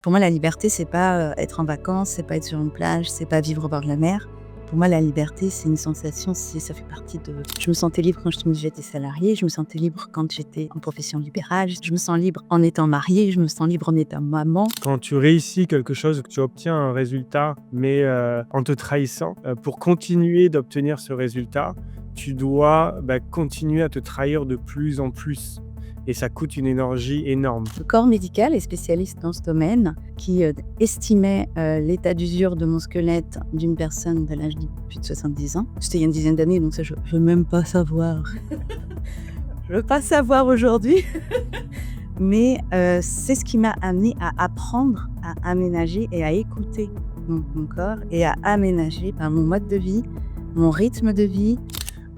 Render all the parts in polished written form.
Pour moi, la liberté, c'est pas, être en vacances, c'est pas être sur une plage, c'est pas vivre au bord de la mer. Pour moi, la liberté, c'est une sensation, ça fait partie de je me sentais libre quand j'étais salariée, je me sentais libre quand j'étais en profession libérale, je me sens libre en étant mariée, je me sens libre en étant maman. Quand tu réussis quelque chose, que tu obtiens un résultat, mais en te trahissant, pour continuer d'obtenir ce résultat, tu dois continuer à te trahir de plus en plus. Et ça coûte une énergie énorme. Le corps médical est spécialiste dans ce domaine qui, estimait, l'état d'usure de mon squelette d'une personne de l'âge de plus de 70 ans. C'était il y a une dizaine d'années, donc ça je veux même pas savoir. Je veux pas savoir aujourd'hui. Mais c'est ce qui m'a amenée à apprendre à aménager et à écouter mon corps et à aménager mon mode de vie, mon rythme de vie.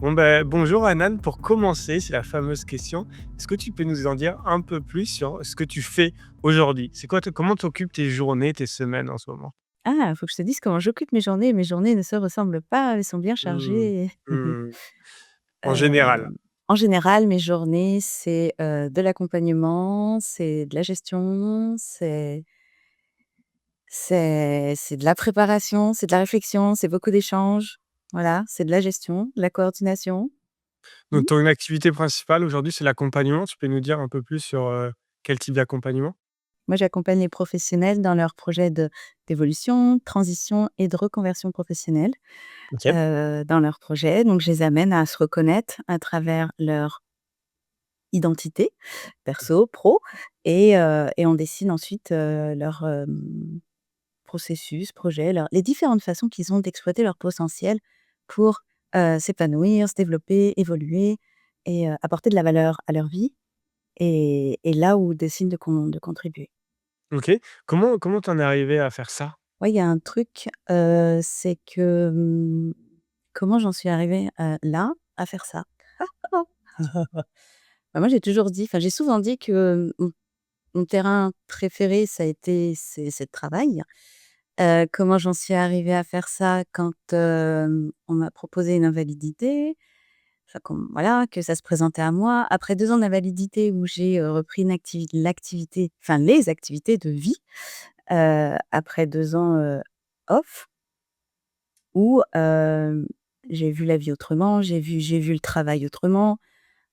Bon bonjour Anan, pour commencer, c'est la fameuse question. Est-ce que tu peux nous en dire un peu plus sur ce que tu fais aujourd'hui? C'est quoi, comment tu occupes tes journées, tes semaines en ce moment? Ah, faut que je te dise comment j'occupe mes journées. Mes journées ne se ressemblent pas, elles sont bien Mmh. chargées. Mmh. En général. Hem, En général, mes journées, c'est, de l'accompagnement, c'est de la gestion, c'est de la préparation, c'est de la réflexion, c'est beaucoup d'échanges. Voilà, c'est de la gestion, de la coordination. Mmh. Donc ton activité principale aujourd'hui, c'est l'accompagnement. Tu peux nous dire un peu plus sur, quel type d'accompagnement? Moi, j'accompagne les professionnels dans leurs projets d'évolution, de transition et de reconversion professionnelle, OK. dans leurs projets. Donc je les amène à se reconnaître à travers leur identité, perso, pro et on dessine ensuite, leur, processus, projet, les différentes façons qu'ils ont d'exploiter leur potentiel pour, s'épanouir, se développer, évoluer et apporter de la valeur à leur vie et là où décident de contribuer. OK. Comment tu en es arrivé à faire ça? Ouais, il y a un truc, c'est que, comment j'en suis arrivée, là, à faire ça? Bah, moi, j'ai toujours dit j'ai souvent dit que, mon terrain préféré, c'est le travail. Comment j'en suis arrivée à faire ça? Quand, on m'a proposé une invalidité, voilà, que ça se présentait à moi. Après 2 ans d'invalidité où j'ai, repris les activités de vie, après 2 ans, off, où, j'ai vu la vie autrement, j'ai vu le travail autrement.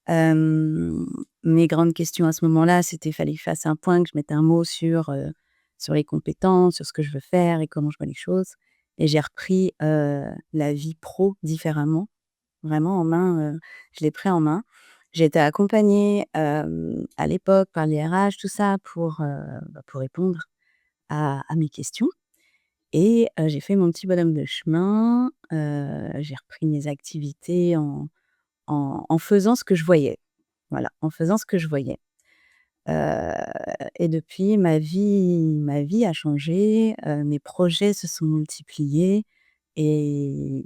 Hem, Mes grandes questions à ce moment-là, c'était fallait que je fasse un point, que je mette un mot sur les compétences, sur ce que je veux faire et comment je vois les choses et j'ai repris, la vie pro différemment, vraiment en main, je l'ai pris en main. J'ai été accompagnée, à l'époque par les RH, tout ça pour répondre à mes questions et j'ai fait mon petit bonhomme de chemin, j'ai repris mes activités en faisant ce que je voyais. Voilà, en faisant ce que je voyais. Heu et depuis ma vie a changé, mes projets se sont multipliés et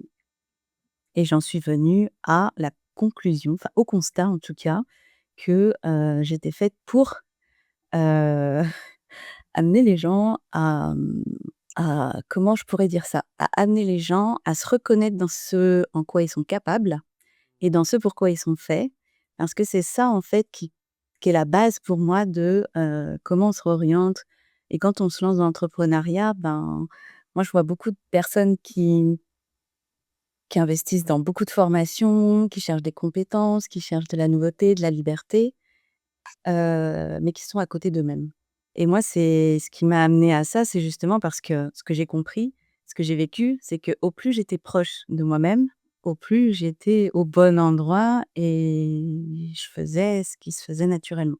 j'en suis venue à la conclusion, au constat en tout cas, que, j'étais faite pour, heu, amener les gens à comment je pourrais dire ça? À amener les gens à se reconnaître dans ce en quoi ils sont capables et dans ce pourquoi ils sont faits. Parce que c'est ça, en fait, qui est la base pour moi de, comment on se réoriente et quand on se lance dans l'entrepreneuriat, moi, je vois beaucoup de personnes qui investissent dans beaucoup de formations, qui cherchent des compétences, qui cherchent de la nouveauté, de la liberté, mais qui sont à côté d'eux-mêmes et moi, c'est ce qui m'a amenée à ça, c'est justement parce que ce que j'ai compris, ce que j'ai vécu, c'est que au plus j'étais proche de moi-même, au plus j'étais au bon endroit et je faisais ce qui se faisait naturellement.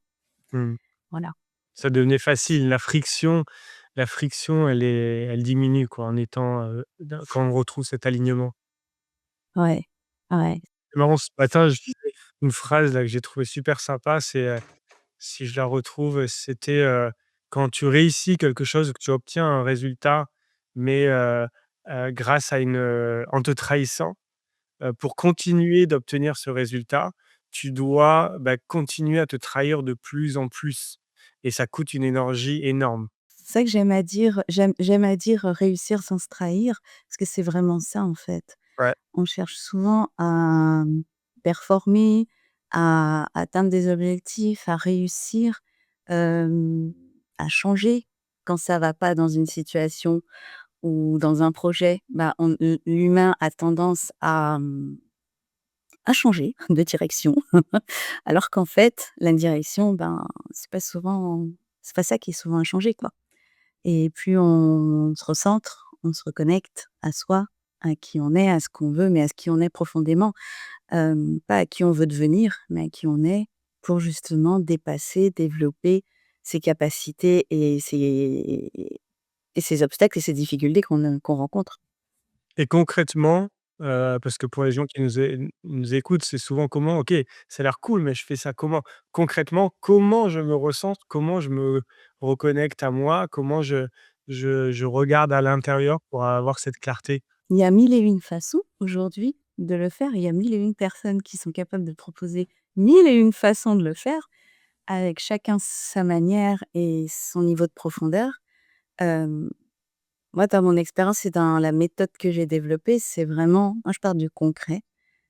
Mmh. Voilà. Ça devenait facile. La friction, elle diminue quoi en étant, quand on retrouve cet alignement. Ouais, ouais. C'est marrant, ce matin, je disais une phrase là que j'ai trouvée super sympa, c'est, si je la retrouve, c'était, quand tu réussis quelque chose, que tu obtiens un résultat, mais grâce à en te trahissant, pour continuer d'obtenir ce résultat, tu dois, continuer à te trahir de plus en plus et ça coûte une énergie énorme. C'est ça que j'aime à dire, réussir sans se trahir, parce que c'est vraiment ça, en fait. Ouais. On cherche souvent à, performer, à atteindre des objectifs, à réussir, à changer. quand ça va pas dans une situation ou dans un projet, bah, l'humain a tendance à changer de direction. Alors qu'en fait, la direction, ben, c'est pas ça qui est souvent à changer, quoi. Et plus on se recentre, on se reconnecte à soi, à qui on est, à ce qu'on veut, mais à ce qui on est profondément. Pas à qui on veut devenir, mais à qui on est pour justement dépasser, développer ses capacités et ses obstacles et ses difficultés qu'on rencontre. Et concrètement, parce que pour les gens qui nous écoutent, c'est souvent comment: «OK, ça a l'air cool, mais je fais ça comment?» Concrètement, comment je me ressens? Comment je me reconnecte à moi? Comment je regarde à l'intérieur pour avoir cette clarté? Il y a mille et une façons aujourd'hui de le faire. Il y a mille et une personnes qui sont capables de proposer mille et une façons de le faire, avec chacun sa manière et son niveau de profondeur. Hem, Moi, dans mon expérience et dans la méthode que j'ai développée, c'est vraiment moi, je pars du concret.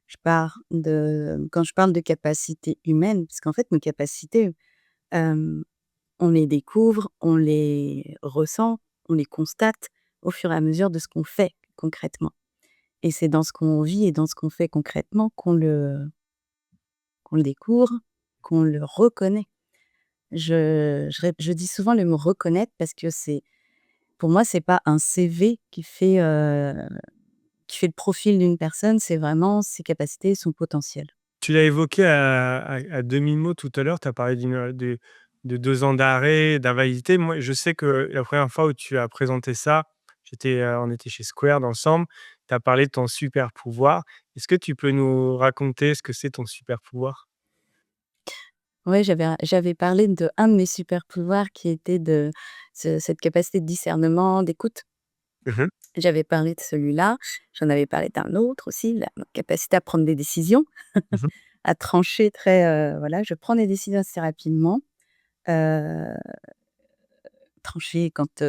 Je pars de quand je parle de capacités humaines, parce qu'en fait, nos capacités, hem, on les découvre, on les ressent, on les constate au fur et à mesure de ce qu'on fait concrètement. Et c'est dans ce qu'on vit et dans ce qu'on fait concrètement qu'on le découvre, qu'on le reconnaît. Je dis souvent le mot «reconnaître» parce que pour moi, c'est pas un CV qui fait le profil d'une personne, c'est vraiment ses capacités, son potentiel. Tu l'as évoqué à demi-mot tout à l'heure, tu as parlé de 2 ans d'arrêt, d'invalidité. Moi, je sais que la première fois où tu as présenté ça, on était chez Squared ensemble, tu as parlé de ton super pouvoir. Est-ce que tu peux nous raconter ce que c'est ton super pouvoir? Ouais, j'avais parlé de un de mes super pouvoirs qui était cette capacité de discernement, d'écoute. Mmh. J'avais parlé de celui-là, j'en avais parlé d'un autre aussi, la capacité à prendre des décisions, Mmh. à trancher voilà, je prends des décisions assez rapidement, heu, trancher quand,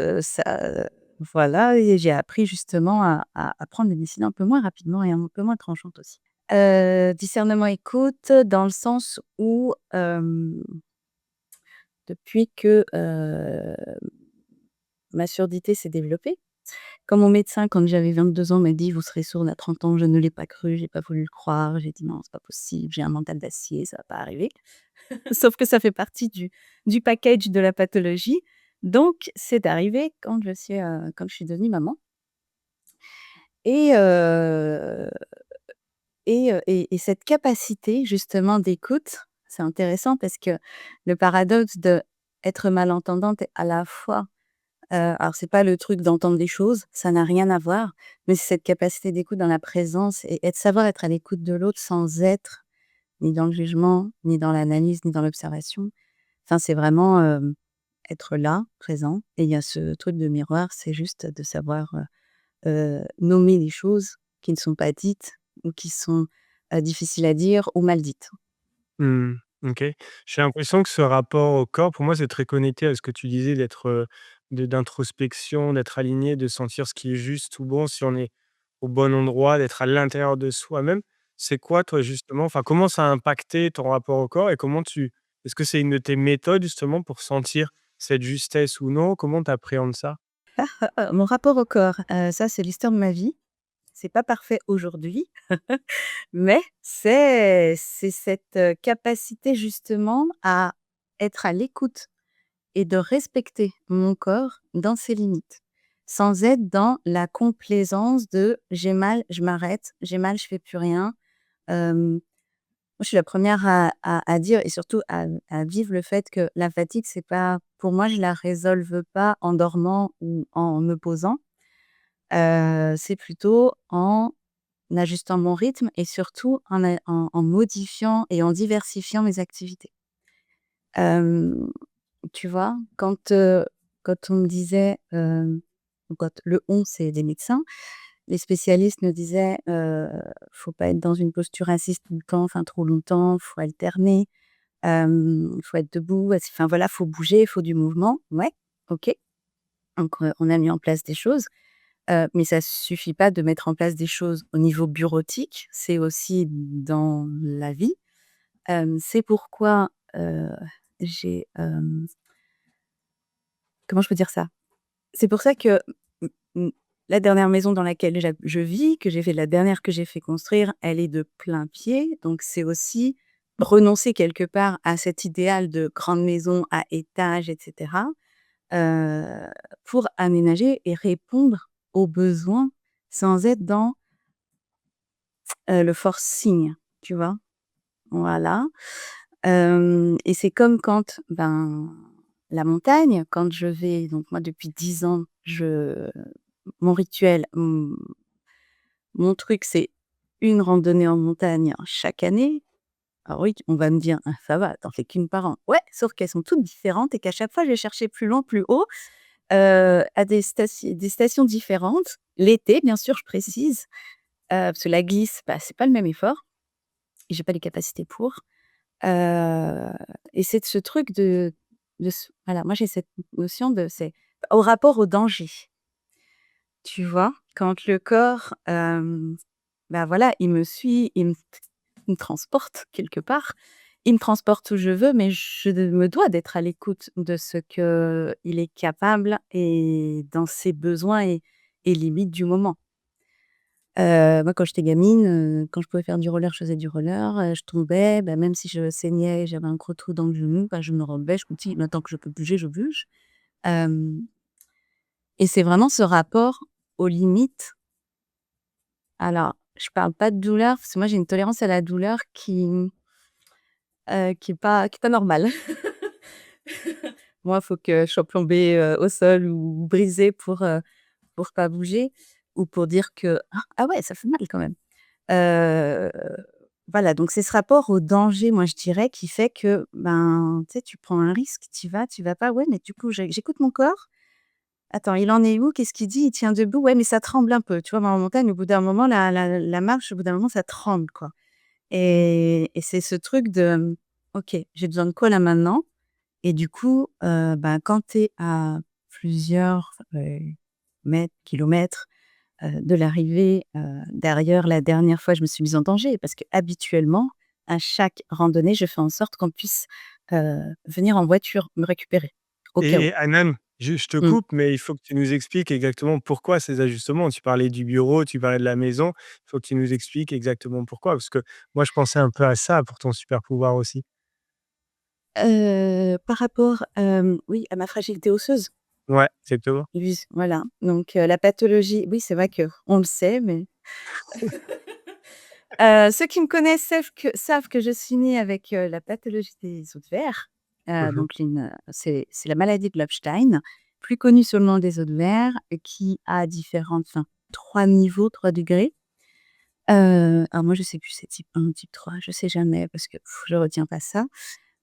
voilà et j'ai appris justement à prendre des décisions un peu moins rapidement et un peu moins tranchantes aussi. Discernement, écoute, dans le sens où, depuis que, ma surdité s'est développée. Quand mon médecin, quand j'avais 22 ans, m'a dit: «Vous serez sourde à 30 ans», je ne l'ai pas cru, j'ai pas voulu le croire. J'ai dit: «Non, c'est pas possible, j'ai un mental d'acier, ça va pas arriver». Sauf que ça fait partie du package de la pathologie. Donc c'est arrivé quand je suis devenue maman et et cette capacité justement d'écoute, c'est intéressant parce que le paradoxe d'être malentendante et à la fois alors c'est pas le truc d'entendre des choses, ça n'a rien à voir, mais c'est cette capacité d'écoute dans la présence et de savoir être à l'écoute de l'autre sans être ni dans le jugement, ni dans l'analyse, ni dans l'observation. Enfin, c'est vraiment, être là, présent et il y a ce truc de miroir, c'est juste de savoir, nommer les choses qui ne sont pas dites ou qui sont, difficiles à dire ou mal dites. Mmh. OK. J'ai l'impression que ce rapport au corps, pour moi, c'est très connecté à ce que tu disais d'introspection, d'être aligné, de sentir ce qui est juste ou bon, si on est au bon endroit, d'être à l'intérieur de soi-même. C'est quoi, toi, justement enfin, comment ça a impacté ton rapport au corps et comment tu est-ce que c'est une de tes méthodes, justement, pour sentir cette justesse ou non? Comment tu appréhendes ça? Mon rapport au corps, ça, c'est l'histoire de ma vie. C'est pas parfait aujourd'hui, mais c'est cette, capacité justement à être à l'écoute et de respecter mon corps dans ses limites, sans être dans la complaisance de: «J'ai mal, je m'arrête, j'ai mal, je fais plus rien». Moi, je suis la première à dire et surtout à vivre le fait que la fatigue, c'est pas pour moi, je la résolve pas en dormant ou en me posant, c'est plutôt en ajustant mon rythme et surtout en modifiant et en diversifiant mes activités. Hem, Tu vois? Quand on me disait, quand le «on» c'est des médecins, les spécialistes me disaient, «Faut pas être dans une posture assise tout le temps, enfin trop longtemps, faut alterner, faut être debout, enfin voilà, faut bouger, il faut du mouvement». Ouais, OK. Donc on a mis en place des choses. Mais ça suffit pas de mettre en place des choses au niveau bureautique, c'est aussi dans la vie. C'est pourquoi, j'ai, comment je peux dire ça? C'est pour ça que, mmh mmh, la dernière maison dans laquelle je vis, la dernière que j'ai fait construire, elle est de plein pied, donc c'est aussi renoncer quelque part à cet idéal de grande maison à étages et cetera, heu, pour aménager et répondre aux besoins sans être dans, le forcing, tu vois? Voilà. Et c'est comme quand, ben, la montagne, quand je vais donc moi depuis 10 ans, mon rituel, mon truc, c'est une randonnée en montagne chaque année. Alors oui, on va me dire: «Ah ça va, tu fais qu'1 par an». Ouais, sauf qu'elles sont toutes différentes et qu'à chaque fois, je vais chercher plus loin, plus haut, à des stations différentes. L'été, bien sûr, je précise, parce que la glisse, bah, c'est pas le même effort et j'ai pas les capacités pour. Heu et c'est de ce truc de ce voilà, moi j'ai cette notion de c'est au rapport au danger, tu vois? Quand le corps, bah, voilà, il me suit, il me transporte quelque part. Il me transporte où je veux, mais je me dois d'être à l'écoute de ce qu'il est capable et dans ses besoins et limites du moment. Moi, quand j'étais gamine, quand je pouvais faire du roller, je faisais du roller, je tombais, bah, même si je saignais, j'avais un gros trou dans le genou, bah, je me relevais, je continue. Maintenant que je peux bouger, je bouge. Hem et c'est vraiment ce rapport aux limites. Alors, je parle pas de douleur, parce que moi, j'ai une tolérance à la douleur qui est pas normale. Moi, il faut que je sois plombée, au sol ou brisée pour pas bouger ou pour dire que: «Ah ouais, ça fait mal quand même». Heu, voilà, donc c'est ce rapport au danger, moi, je dirais, qui fait que, ben, tu sais, tu prends un risque, tu vas pas, ouais, mais du coup, j'écoute mon corps. Attends, il en est où? Qu'est-ce qu'il dit? Il tient debout? Ouais, mais ça tremble un peu. Tu vois, dans la montagne, au bout d'un moment, la marche, au bout d'un moment, ça tremble, quoi et c'est ce truc de, «OK, j'ai besoin de quoi là, maintenant?» et du coup, ben, quand tu es à plusieurs, mètres, kilomètres de l'arrivée, derrière la dernière fois, je me suis mise en danger parce qu'habituellement, à chaque randonnée, je fais en sorte qu'on puisse, venir en voiture me récupérer, au cas où. Et Anan, je te Mmh. coupe, mais il faut que tu nous expliques exactement pourquoi ces ajustements. Tu parlais du bureau, tu parlais de la maison. Il faut que tu nous expliques exactement pourquoi, parce que moi, je pensais un peu à ça pour ton super pouvoir aussi. Par rapport, oui, à ma fragilité osseuse. Ouais, exactement. Oui, voilà, donc la pathologie, oui, c'est vrai qu'on le sait, mais ceux qui me connaissent savent que je suis née avec, la pathologie des os de verre, Mmh. donc c'est la maladie de Lobstein, plus connue sous le nom des os de verre, qui a différentes enfin 3 niveaux, 3 degrés. Alors moi je sais plus, c'est type 1 ou type 3, je sais jamais parce que je retiens pas ça.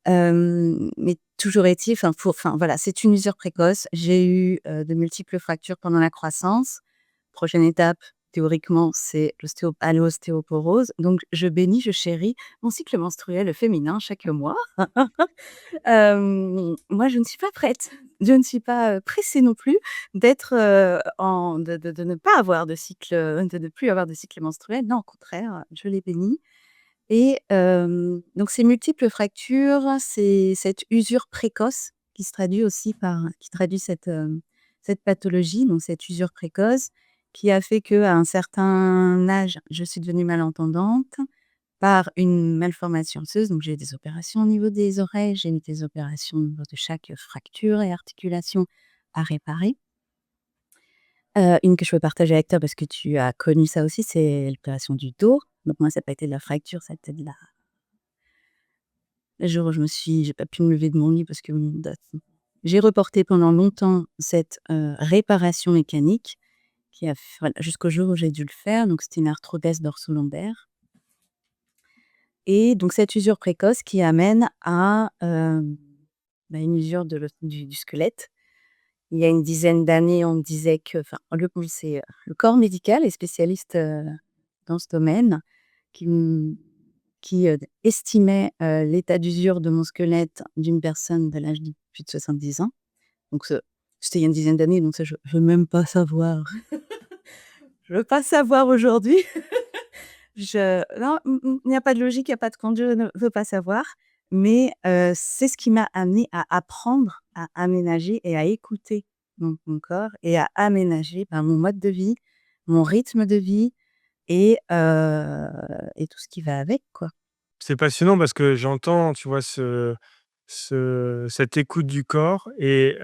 Mais toujours est-il, enfin voilà, c'est une usure précoce. J'ai eu, de multiples fractures pendant la croissance. Prochaine étape, théoriquement, c'est l'ostéoporose. Donc je bénis, je chéris mon cycle menstruel féminin chaque mois. Moi, je ne suis pas prête. Je ne suis pas, pressée non plus d'être, en de ne pas avoir de cycle, de ne plus avoir de cycle menstruel. Non, au contraire, je les bénis et donc ces multiples fractures, c'est cette usure précoce qui traduit cette pathologie, donc cette usure précoce qui a fait qu'à un certain âge, je suis devenue malentendante par une malformation osseuse. Donc j'ai eu des opérations au niveau des oreilles, j'ai eu des opérations au niveau de chaque fracture et articulation à réparer. Une que je peux partager avec toi parce que tu as connu ça aussi, c'est l'opération du dos. Donc moi, ça a pas été de la fracture, ça a été de la le jour où j'ai pas pu me lever de mon lit parce que j'ai reporté pendant longtemps cette, réparation mécanique qui a f voilà, jusqu'au jour où j'ai dû le faire, donc c'était une arthrodèse dorso-lombaire et donc cette usure précoce qui amène à, bah, une usure de du squelette. Il y a une dizaine d'années, on me disait que enfin, le corps médical est spécialiste, dans ce domaine qui m qui, estimait, l'état d'usure de mon squelette d'une personne de l'âge de plus de 70 ans. Donc c'était il y a une dizaine d'années, donc ça je veux même pas savoir. Je veux pas savoir aujourd'hui. Non, il n'y a pas de logique, il y a pas de compte, je ne veux pas savoir. mais c'est ce qui m'a amenée à apprendre à aménager et à écouter mon corps et à aménager, mon mode de vie, mon rythme de vie et tout ce qui va avec, quoi. C'est passionnant parce que j'entends, tu vois, cette écoute du corps et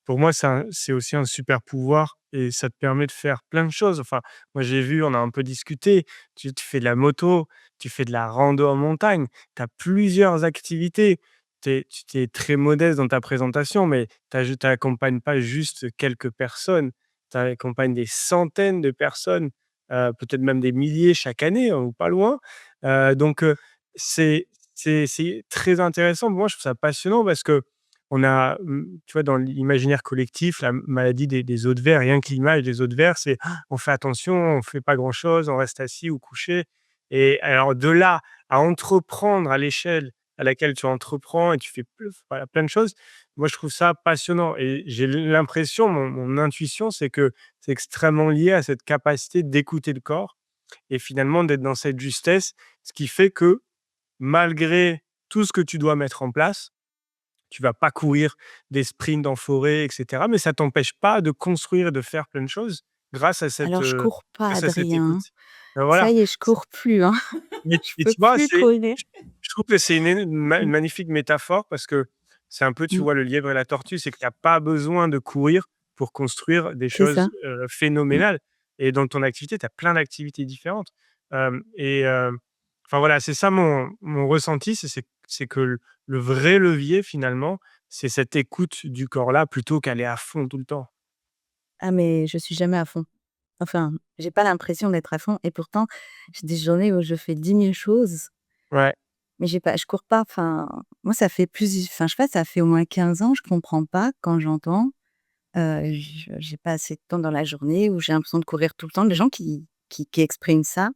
pour moi, c'est aussi un super pouvoir et ça te permet de faire plein de choses. Enfin, moi, j'ai vu, on a un peu discuté, tu fais de la moto, tu fais de la rando en montagne, tu as plusieurs activités. Tu es très modeste dans ta présentation, mais tu accompagnes pas juste quelques personnes, tu accompagnes des centaines de personnes, peut-être même des milliers chaque année, hein, ou pas loin. Donc c'est c'est très intéressant. Moi, je trouve ça passionnant parce qu'on a, tu vois, dans l'imaginaire collectif, la maladie des os de verre, rien que l'image des os de verre, c'est: «Ah, on fait attention, on fait pas grand-chose, on reste assis ou couché» et alors de là à entreprendre à l'échelle à laquelle tu entreprends et tu fais voilà, plein de choses, moi, je trouve ça passionnant et j'ai l'impression, mon intuition, c'est que c'est extrêmement lié à cette capacité d'écouter le corps et finalement d'être dans cette justesse, ce qui fait que malgré tout ce que tu dois mettre en place, tu vas pas courir des sprints en forêt et cetera, mais ça t'empêche pas de construire et de faire plein de choses Alors je cours pas, grâce à cette Adrien. écoute. Ça Voilà, y est, je c'est cours plus, hein. Je et peux tu vois, plus courir. je trouve que c'est une Mmh, magnifique métaphore parce que c'est un peu, tu mmh, vois, le lièvre et la tortue, c'est qu'il y a pas besoin de courir pour construire des c'est ça. choses, Mmh. phénoménales et dans ton activité, tu as plein d'activités différentes, enfin voilà, c'est ça mon ressenti, c'est que le vrai levier finalement, c'est cette écoute du corps-là plutôt qu'aller à fond tout le temps. Ah mais je suis jamais à fond. Enfin, j'ai pas l'impression d'être à fond et pourtant, j'ai des journées où je fais 10 000 choses, Ouais. mais je cours pas. Enfin, moi ça fait je sais pas, ça fait au moins 15 ans, je comprends pas quand j'entends, je j'ai pas assez de temps dans la journée ou j'ai l'impression de courir tout le temps. Les gens qui expriment ça,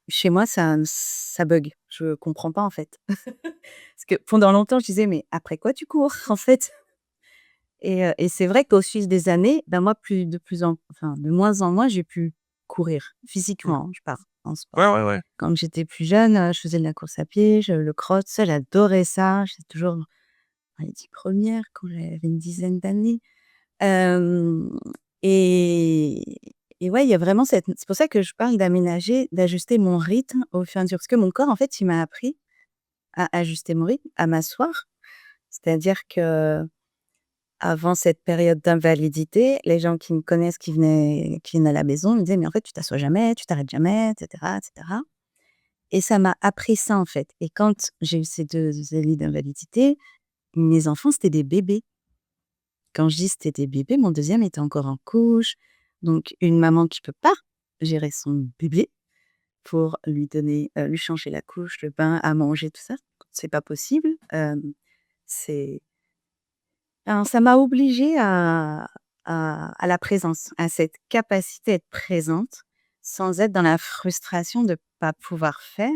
chez moi ça bug. Je comprends pas en fait. Parce que pendant longtemps je disais: «Mais après quoi tu cours en fait?» Et c'est vrai qu'au fil des années, moi de moins en moins j'ai pu courir Mmh. physiquement, je parle, en sport. Ouais, ouais, ouais. Quand j'étais plus jeune, je faisais de la course à pied, le cross, ça j'adorais ça. J'étais toujours dans les 10 1 quand j'avais une dizaine d'années. Hem et et ouais, il y a vraiment c'est pour ça que je parle d'aménager, d'ajuster mon rythme au fur et à mesure. Parce que mon corps, en fait, il m'a appris à ajuster mon rythme, à m'asseoir. C'est-à-dire qu'avant cette période d'invalidité, les gens qui me connaissent, qui viennent à la maison, me disaient: «Mais en fait, tu t'assois jamais, tu t'arrêtes jamais» et cetera et cetera. Et ça m'a appris ça, en fait. Et quand j'ai eu ces 2 années d'invalidité, mes enfants, c'était des bébés. Quand je dis c'était des bébés, mon deuxième était encore en couche. Donc une maman qui peut pas gérer son bébé pour lui changer la couche, le bain, à manger, tout ça, c'est pas possible. C'est Ça m'a obligée à la présence, à cette capacité à être présente, sans être dans la frustration de pas pouvoir faire.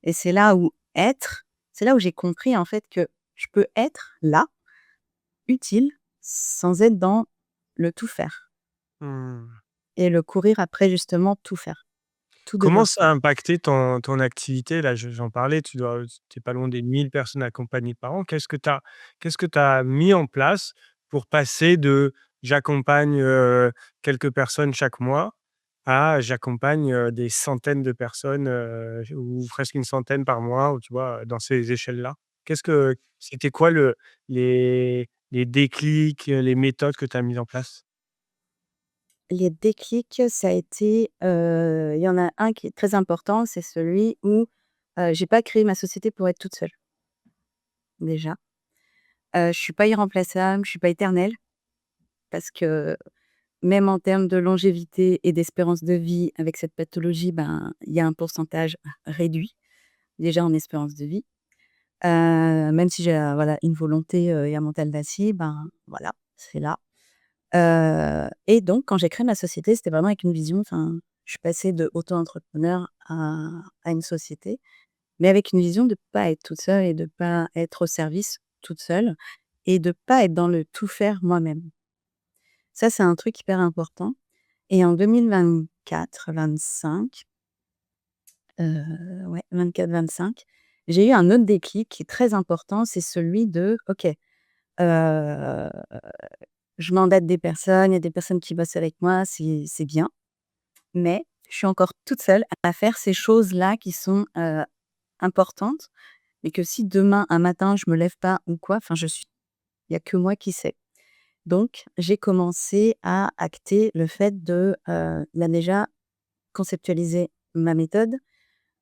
Et c'est là où j'ai compris en fait que je peux être là, utile, sans être dans le tout faire Mmh. et le courir après justement tout faire, tout Comment devoir ça a faire. impacté ton activité? Là, j'en parlais, tu es pas loin des 1 000 personnes accompagnées par an. Qu'est-ce que tu as mis en place pour passer de: «J'accompagne, quelques personnes chaque mois» à «J'accompagne, des centaines de personnes, ou presque une centaine par mois» ou tu vois, dans ces échelles-là? C'était quoi les déclics, les méthodes que tu as mises en place? Les déclics, ça a été, il y en a un qui est très important, c'est celui où, j'ai pas créé ma société pour être toute seule, déjà. Je suis pas irremplaçable, je suis pas éternelle parce que même en termes de longévité et d'espérance de vie avec cette pathologie, il y a un pourcentage réduit, déjà en espérance de vie. Même si j'ai, voilà, une volonté, et un mental d'acier, voilà, c'est là. Et donc quand j'ai créé ma société, c'était vraiment avec une vision, je suis passée de auto-entrepreneur à une société, mais avec une vision de pas être toute seule et de pas être au service toute seule et de pas être dans le tout faire moi-même. Ça, c'est un truc hyper important. Et en 2024-25, ouais 24-25, j'ai eu un autre déclic qui est très important, c'est celui de: «OK, heu, je mandate des personnes, il y a des personnes qui bossent avec moi, c'est bien, mais je suis encore toute seule à faire ces choses-là qui sont, importantes, mais que si demain, un matin, je me lève pas ou quoi, enfin, je suis il y a que moi qui sais». Donc j'ai commencé à acter le fait de, bah, déjà conceptualiser ma méthode,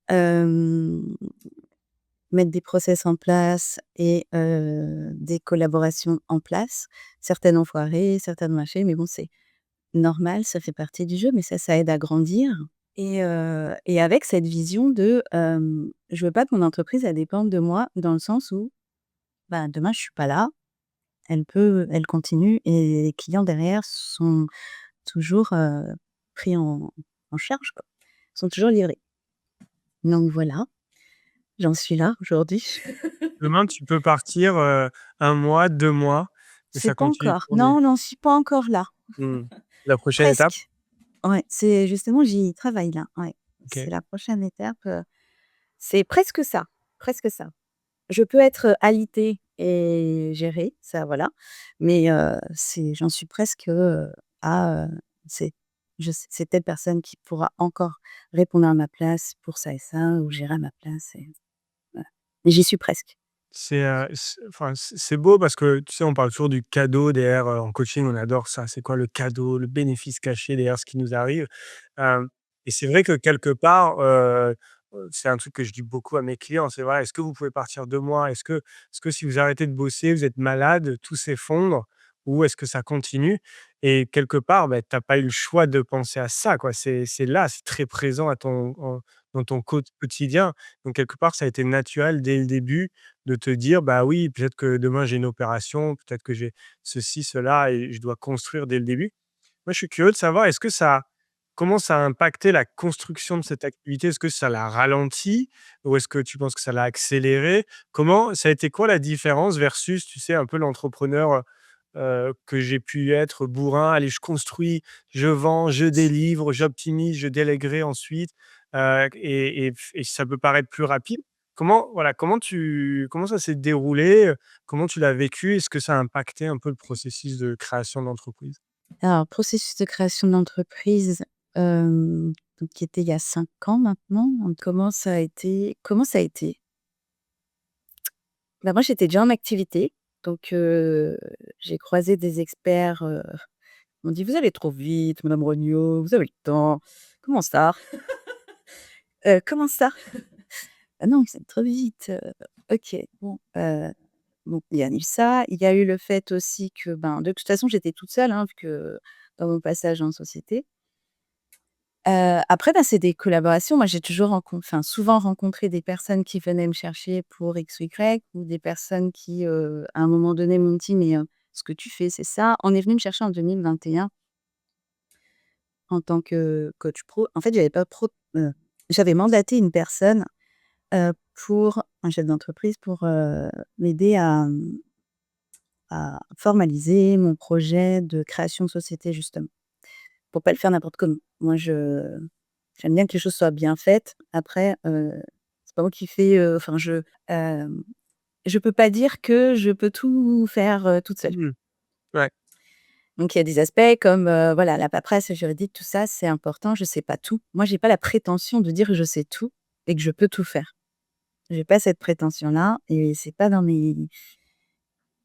hem, mettre des process en place et des collaborations en place. Certaines ont foiré, certaines ont marché, mais bon, c'est normal, ça fait partie du jeu, mais ça aide à grandir et avec cette vision de, je veux pas que mon entreprise, elle dépende de moi dans le sens où, bah, demain je suis pas là, elle continue et les clients derrière sont toujours, pris en charge, quoi. Sont toujours livrés. Donc voilà, j'en suis là aujourd'hui. Demain, tu peux partir, 1 mois, 2 mois et C'est ça pas continue de encore. tourner. Non, j'en suis pas encore là. Mmh. La prochaine étape? Presque. Ouais, c'est justement j'y travaille là, ouais. C'est OK. la prochaine étape, c'est presque ça. Je peux être, alitée et gérer, ça voilà, mais j'en suis presque, à, c'est c'est telle personne qui pourra encore répondre à ma place pour ça et ça ou gérer à ma place et voilà. Et j'y suis presque. C'est beau parce que, tu sais, on parle toujours du cadeau derrière, en coaching, on adore ça. C'est quoi le cadeau, le bénéfice caché derrière ce qui nous arrive? Hem et c'est vrai que quelque part, c'est un truc que je dis beaucoup à mes clients, c'est: «Voilà, est-ce que vous pouvez partir 2 mois? Est-ce que si vous arrêtez de bosser, vous êtes malade, tout s'effondre ou est-ce que ça continue?» Et quelque part, bah, tu as pas eu le choix de penser à ça, quoi. C'est là, c'est très présent à ton dans ton quotidien. Donc quelque part, ça a été naturel dès le début de te dire: «Bah, oui, peut-être que demain j'ai une opération, peut-être que j'ai ceci, cela et je dois construire dès le début». Moi, je suis curieux de savoir, est-ce que ça comment ça a impacté la construction de cette activité? Est-ce que ça l'a ralenti ou est-ce que tu penses que ça l'a accéléré? Comment ça a été quoi la différence versus, tu sais, un peu l'entrepreneur, que j'ai pu être bourrin: «Allez, je construis, je vends, je délivre, j'optimise, je délèguerai ensuite», et ça peut paraître plus rapide. Comment ça s'est déroulé, comment tu l'as vécu? Est-ce que ça a impacté un peu le processus de création d'entreprise? Alors, processus de création d'entreprise, donc qui était il y a 5 ans maintenant. Donc comment ça a été? Bah, moi, j'étais déjà en activité, donc j'ai croisé des experts, ils m'ont dit: «Vous allez trop vite madame Regnault, vous avez le temps». «Comment ça?» «Comment ça?» «Ah non, vous allez trop vite, OK, bon». Bon, il y a eu ça, il y a eu le fait aussi que, ben, de toute façon, j'étais toute seule, hein, vu que dans mon passage en société. Après, bah, c'est des collaborations. Moi, j'ai toujours souvent rencontré des personnes qui venaient me chercher pour X ou Y ou des personnes qui, à un moment donné, m'ont dit: «Mais, ce que tu fais, c'est ça». On est venu me chercher en 2021 en tant que coach pro. En fait, j'avais mandaté une personne, pour un chef d'entreprise pour, m'aider à formaliser mon projet de création de société, justement. Pour pas le faire n'importe comment. Moi, j'aime bien que les choses soient bien faites. Après, c'est pas moi qui fais, je peux pas dire que je peux tout faire, toute seule. Mmh. Ouais. Donc il y a des aspects comme, voilà, la paperasse juridique, tout ça, c'est important, je sais pas tout. Moi, j'ai pas la prétention de dire que je sais tout et que je peux tout faire. J'ai pas cette prétention-là et c'est pas dans mes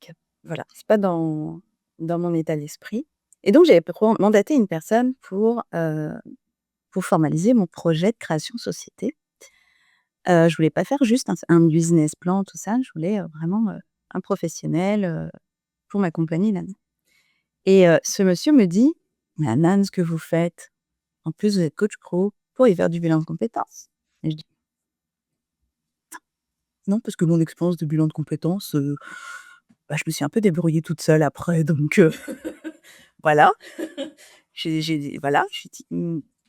cap voilà, c'est pas dans mon état d'esprit et donc j'avais mandaté une personne pour formaliser mon projet de création de société. Je voulais pas faire juste un business plan, tout ça, je voulais, vraiment, un professionnel, pour m'accompagner là-dedans et ce monsieur me dit: «Mais Anan, ce que vous faites, en plus vous êtes coach pro, pour y faire du bilan de compétences». Et je dis: «Non, parce que mon expérience de bilan de compétences, bah, je me suis un peu débrouillée toute seule après donc voilà». J'ai dit: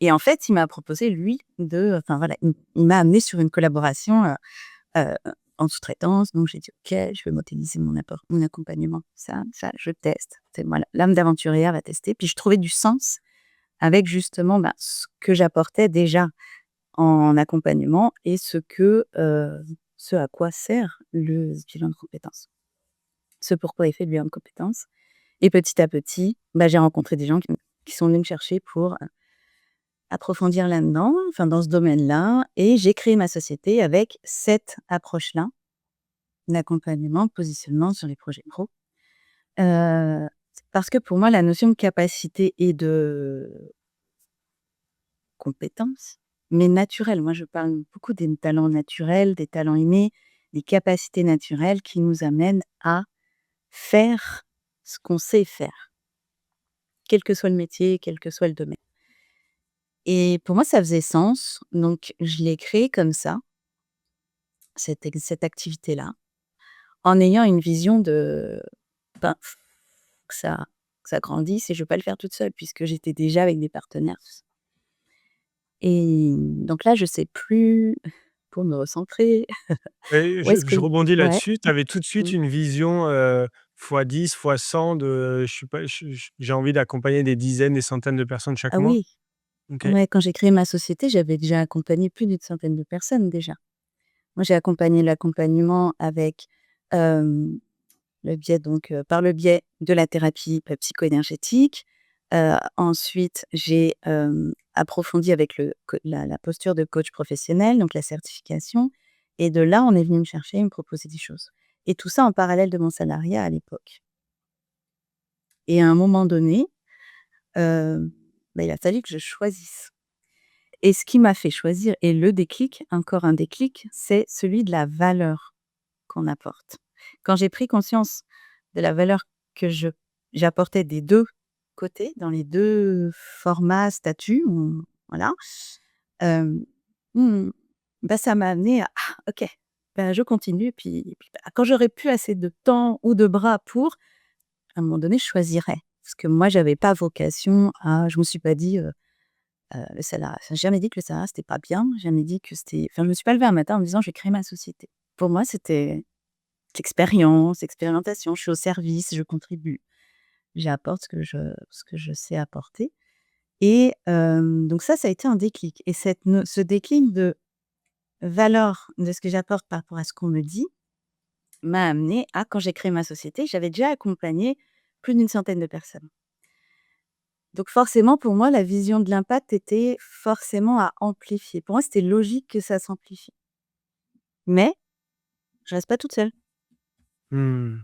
et en fait, il m'a proposé lui voilà, il m'a amenée sur une collaboration, heu, en sous-traitance, donc j'ai dit: «OK, je vais modéliser mon accompagnement, ça, je teste». C'est voilà, l'âme d'aventurière va tester. Puis je trouvais du sens avec justement, bah, ce que j'apportais déjà en accompagnement et ce à quoi sert le bilan de compétences, ce pourquoi est fait le bilan de compétences. Et petit à petit, j'ai rencontré des gens qui sont venus me chercher pour approfondir là-dedans, enfin dans ce domaine-là, et j'ai créé ma société avec cette approche-là, d'accompagnement, de positionnement sur les projets pro. Heu, Parce que pour moi, la notion de capacité et de compétence, mais naturelle. Moi, je parle beaucoup des talents naturels, des talents innés, des capacités naturelles qui nous amènent à faire ce qu'on sait faire, quel que soit le métier, quel que soit le domaine. Et pour moi, ça faisait sens, donc je l'ai créé comme ça, cette activité-là, en ayant une vision de, ben, que ça que ça grandisse et je ne veux pas le faire toute seule puisque j'étais déjà avec des partenaires. Et donc là, je sais plus, pour me recentrer, Et où est-ce que je rebondis ouais, là-dessus. Tu avais tout de suite mmh. une vision, fois 10 fois 100 de je suis pas j'ai envie d'accompagner des dizaines, des centaines de personnes chaque Ah mois? oui, OK. ouais, quand j'ai créé ma société, j'avais déjà accompagné plus d'une centaine de personnes déjà. Moi, j'ai accompagné l'accompagnement avec, hem, le biais donc, par le biais de la thérapie, psycho-énergétique. Ensuite, j'ai, approfondi avec le co la posture de coach professionnel, donc la certification, et de là, on est venu me chercher et me proposer des choses, et tout ça en parallèle de mon salariat à l'époque. Et à un moment donné, hem, il a fallu que je choisisse. Et ce qui m'a fait choisir, et le déclic, encore un déclic, c'est celui de la valeur qu'on apporte. Quand j'ai pris conscience de la valeur que j'apportais des 2 côtés, dans les 2 formats, statuts, voilà, hem, mmh, ça m'a amené à: «Ah OK, je continue», et puis, quand j'aurai plus assez de temps ou de bras pour, à un moment donné, je choisirai. Parce que moi, j'avais pas vocation à je me suis pas dit, le salariat, j'ai jamais dit que le salariat, c'était pas bien, j'ai jamais dit que c'était, enfin, je me suis pas levée un matin en me disant: «Je vais créer ma société». Pour moi, c'était l'expérience, expérimentation, je suis au service, je contribue, j'apporte ce que je sais apporter. Et donc ça a été un déclic, et ce déclic de valeur de ce que j'apporte par rapport à ce qu'on me dit, m'a amené à, quand j'ai créé ma société, j'avais déjà accompagné plus d'une centaine de personnes. Donc forcément, pour moi, la vision de l'impact était forcément à amplifier. Pour moi, c'était logique que ça s'amplifie. Mais je reste pas toute seule, Mmh.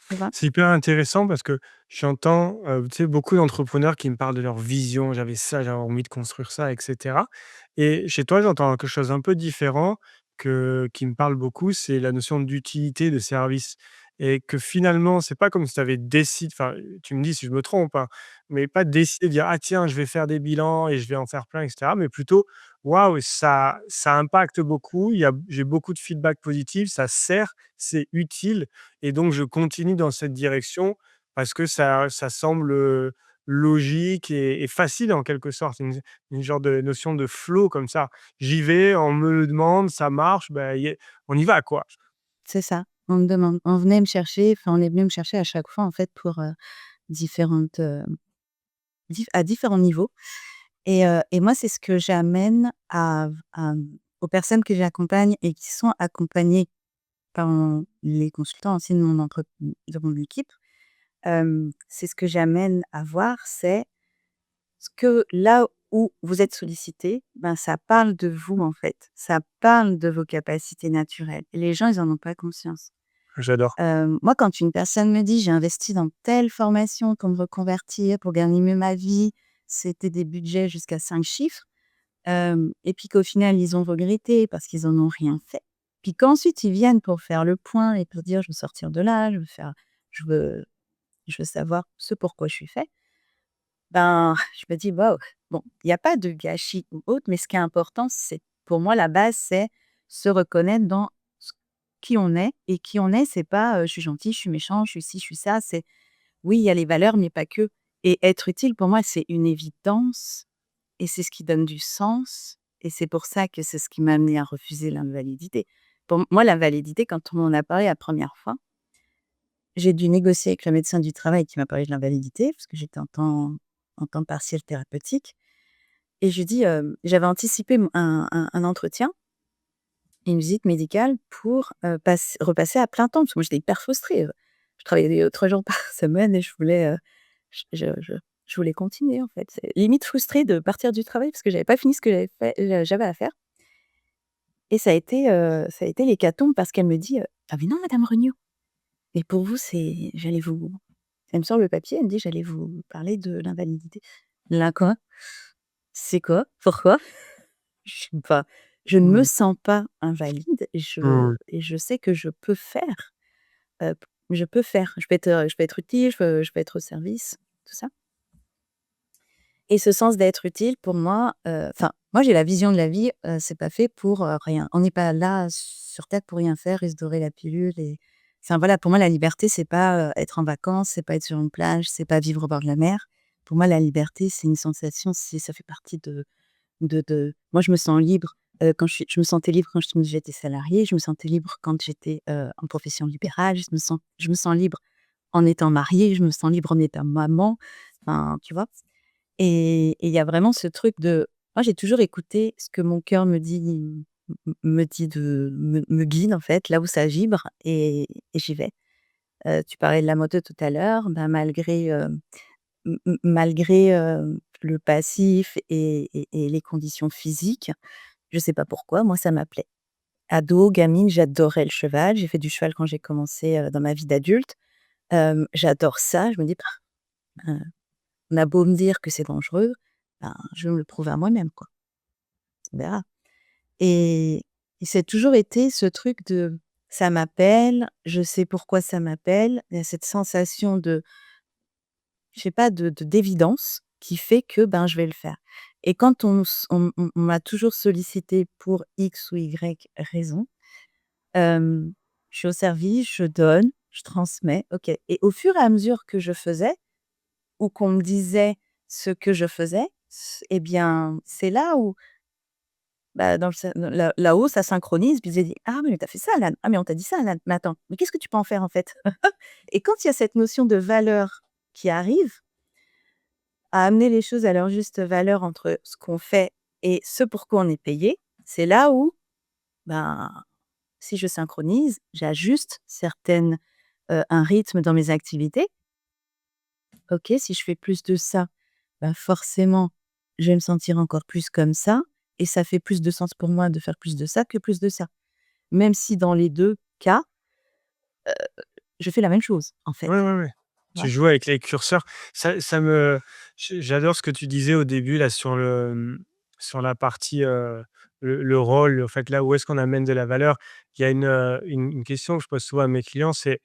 tu vois? C'est hyper intéressant parce que j'entends, tu sais, beaucoup d'entrepreneurs qui me parlent de leur vision: «J'avais ça, j'avais envie de construire ça» et cetera, et chez toi, j'entends quelque chose un peu différent qui me parle beaucoup, c'est la notion d'utilité, de service, et que finalement, c'est pas comme si tu avais décidé, enfin, tu me dis si je me trompe, hein, mais pas décidé de dire: «Ah tiens, je vais faire des bilans et je vais en faire plein» et cetera, mais plutôt: «Waouh, ça impacte beaucoup, j'ai beaucoup de feedback positif, ça sert, c'est utile et donc je continue dans cette direction parce que ça semble, logique et facile en quelque sorte, une genre de notion de flow comme ça. J'y vais, on me le demande, ça marche, on y va quoi. C'est ça. On venait me chercher, enfin, on est venu me chercher à chaque fois, en fait, pour, différentes, à différents niveaux. Et moi, c'est ce que j'amène aux personnes que j'accompagne et qui sont accompagnées par les consultants aussi de mon équipe. C'est ce que j'amène à voir, c'est ce que là où vous êtes sollicité, ça parle de vous, en fait. Ça parle de vos capacités naturelles, et les gens, ils en ont pas conscience. J'adore. Moi, quand une personne me dit: «J'ai investi dans telle formation pour me reconvertir, pour gagner mieux ma vie», c'était des budgets jusqu'à 5 chiffres, et puis qu'au final, ils ont regretté parce qu'ils en ont rien fait. Puis qu'ensuite, ils viennent pour faire le point et pour dire: «Je veux sortir de là, je veux je veux savoir ce pourquoi je suis fait». Je me dis: «Waouh!» Bon, il y a pas de gâchis ou autre, mais ce qui est important, c'est, pour moi, la base, c'est se reconnaître dans ce qui on est, et qui on est, c'est pas, je suis gentil, je suis méchant, je suis ci, je suis ça, c'est oui, il y a les valeurs, mais pas que. Et être utile, pour moi, c'est une évidence, et c'est ce qui donne du sens, et c'est pour ça que c'est ce qui m'a amené à refuser l'invalidité. Pour moi, l'invalidité, quand on m'en a parlé la première fois, j'ai dû négocier avec le médecin du travail qui m'a parlé de l'invalidité, parce que j'étais en temps partiel thérapeutique, et je lui dis, j'avais anticipé un entretien, une visite médicale pour, repasser à plein temps parce que moi j'étais hyper frustrée, je travaillais, 3 jours par semaine et je voulais continuer en fait. C'est limite frustrée de partir du travail parce que j'avais pas fini ce que j'avais à faire et ça a été l'hécatombe parce qu'elle me dit: «Ah mais non madame Regnault, mais pour vous elle me sort le papier, elle me dit: «J'allais vous parler de l'invalidité». Là quoi? C'est quoi? Pourquoi? Je suis pas je ne me Mmh. sens pas invalide Mmh. et je sais que je peux faire. Je peux être utile, je peux être au service, tout ça et ce sens d'être utile pour moi, enfin, moi j'ai la vision de la vie, c'est pas fait pour, rien. On n'est pas là sur terre pour rien faire et se dorer la pilule et enfin voilà, pour moi la liberté c'est pas, être en vacances, c'est pas être sur une plage, c'est pas vivre au bord de la mer. Pour moi la liberté c'est une sensation, ça fait partie de moi, je me sens libre, quand je me sentais libre quand j'étais salariée, je me sentais libre quand j'étais, en profession libérale, je me sens libre en étant mariée, je me sens libre en étant maman, enfin, tu vois? Et il y a vraiment ce truc de moi, j'ai toujours écouté ce que mon cœur me dit me guide, en fait, là où ça vibre et j'y vais. Tu parlais de la moto tout à l'heure, bah, malgré, le passif et les conditions physiques, je sais pas pourquoi, moi ça m'appelait. Ado, gamine, j'adorais le cheval. J'ai fait du cheval quand j'ai commencé, dans ma vie d'adulte. J'adore ça. Je me dis: «Bah, on a beau me dire que c'est dangereux, ben, je vais me le prouver à moi-même, quoi. On verra» et et c'est toujours été ce truc de ça m'appelle, je sais pourquoi ça m'appelle. Il y a cette sensation de je sais pas, d'évidence qui fait que, ben, je vais le faire et quand on m'a toujours sollicité pour X ou Y raison, je suis au service, je donne, je transmets, OK et au fur et à mesure que je faisais ou qu'on me disait ce que je faisais, et bien, c'est là où, bah, dans le cer là-haut, ça synchronise puis je dis: «Ah mais tu as fait ça là. Ah mais on t'a dit ça là. Mais attends, mais qu'est-ce que tu peux en faire en fait?» et quand il y a cette notion de valeur qui arrive, à amener les choses à leur juste valeur entre ce qu'on fait et ce pour quoi on est payé, c'est là où, ben, si je synchronise, j'ajuste un rythme dans mes activités. OK, si je fais plus de ça, bah, forcément, je vais me sentir encore plus comme ça et ça fait plus de sens pour moi de faire plus de ça que plus de ça. Même si dans les 2 cas, je fais la même chose, en fait, Ouais, ouais, ouais. tu Tu vois? joues avec les curseurs. Ça me j'adore ce que tu disais au début là sur sur la partie, le rôle, en fait, là où est-ce qu'on amène de la valeur. Il y a une question que je pose souvent à mes clients, c'est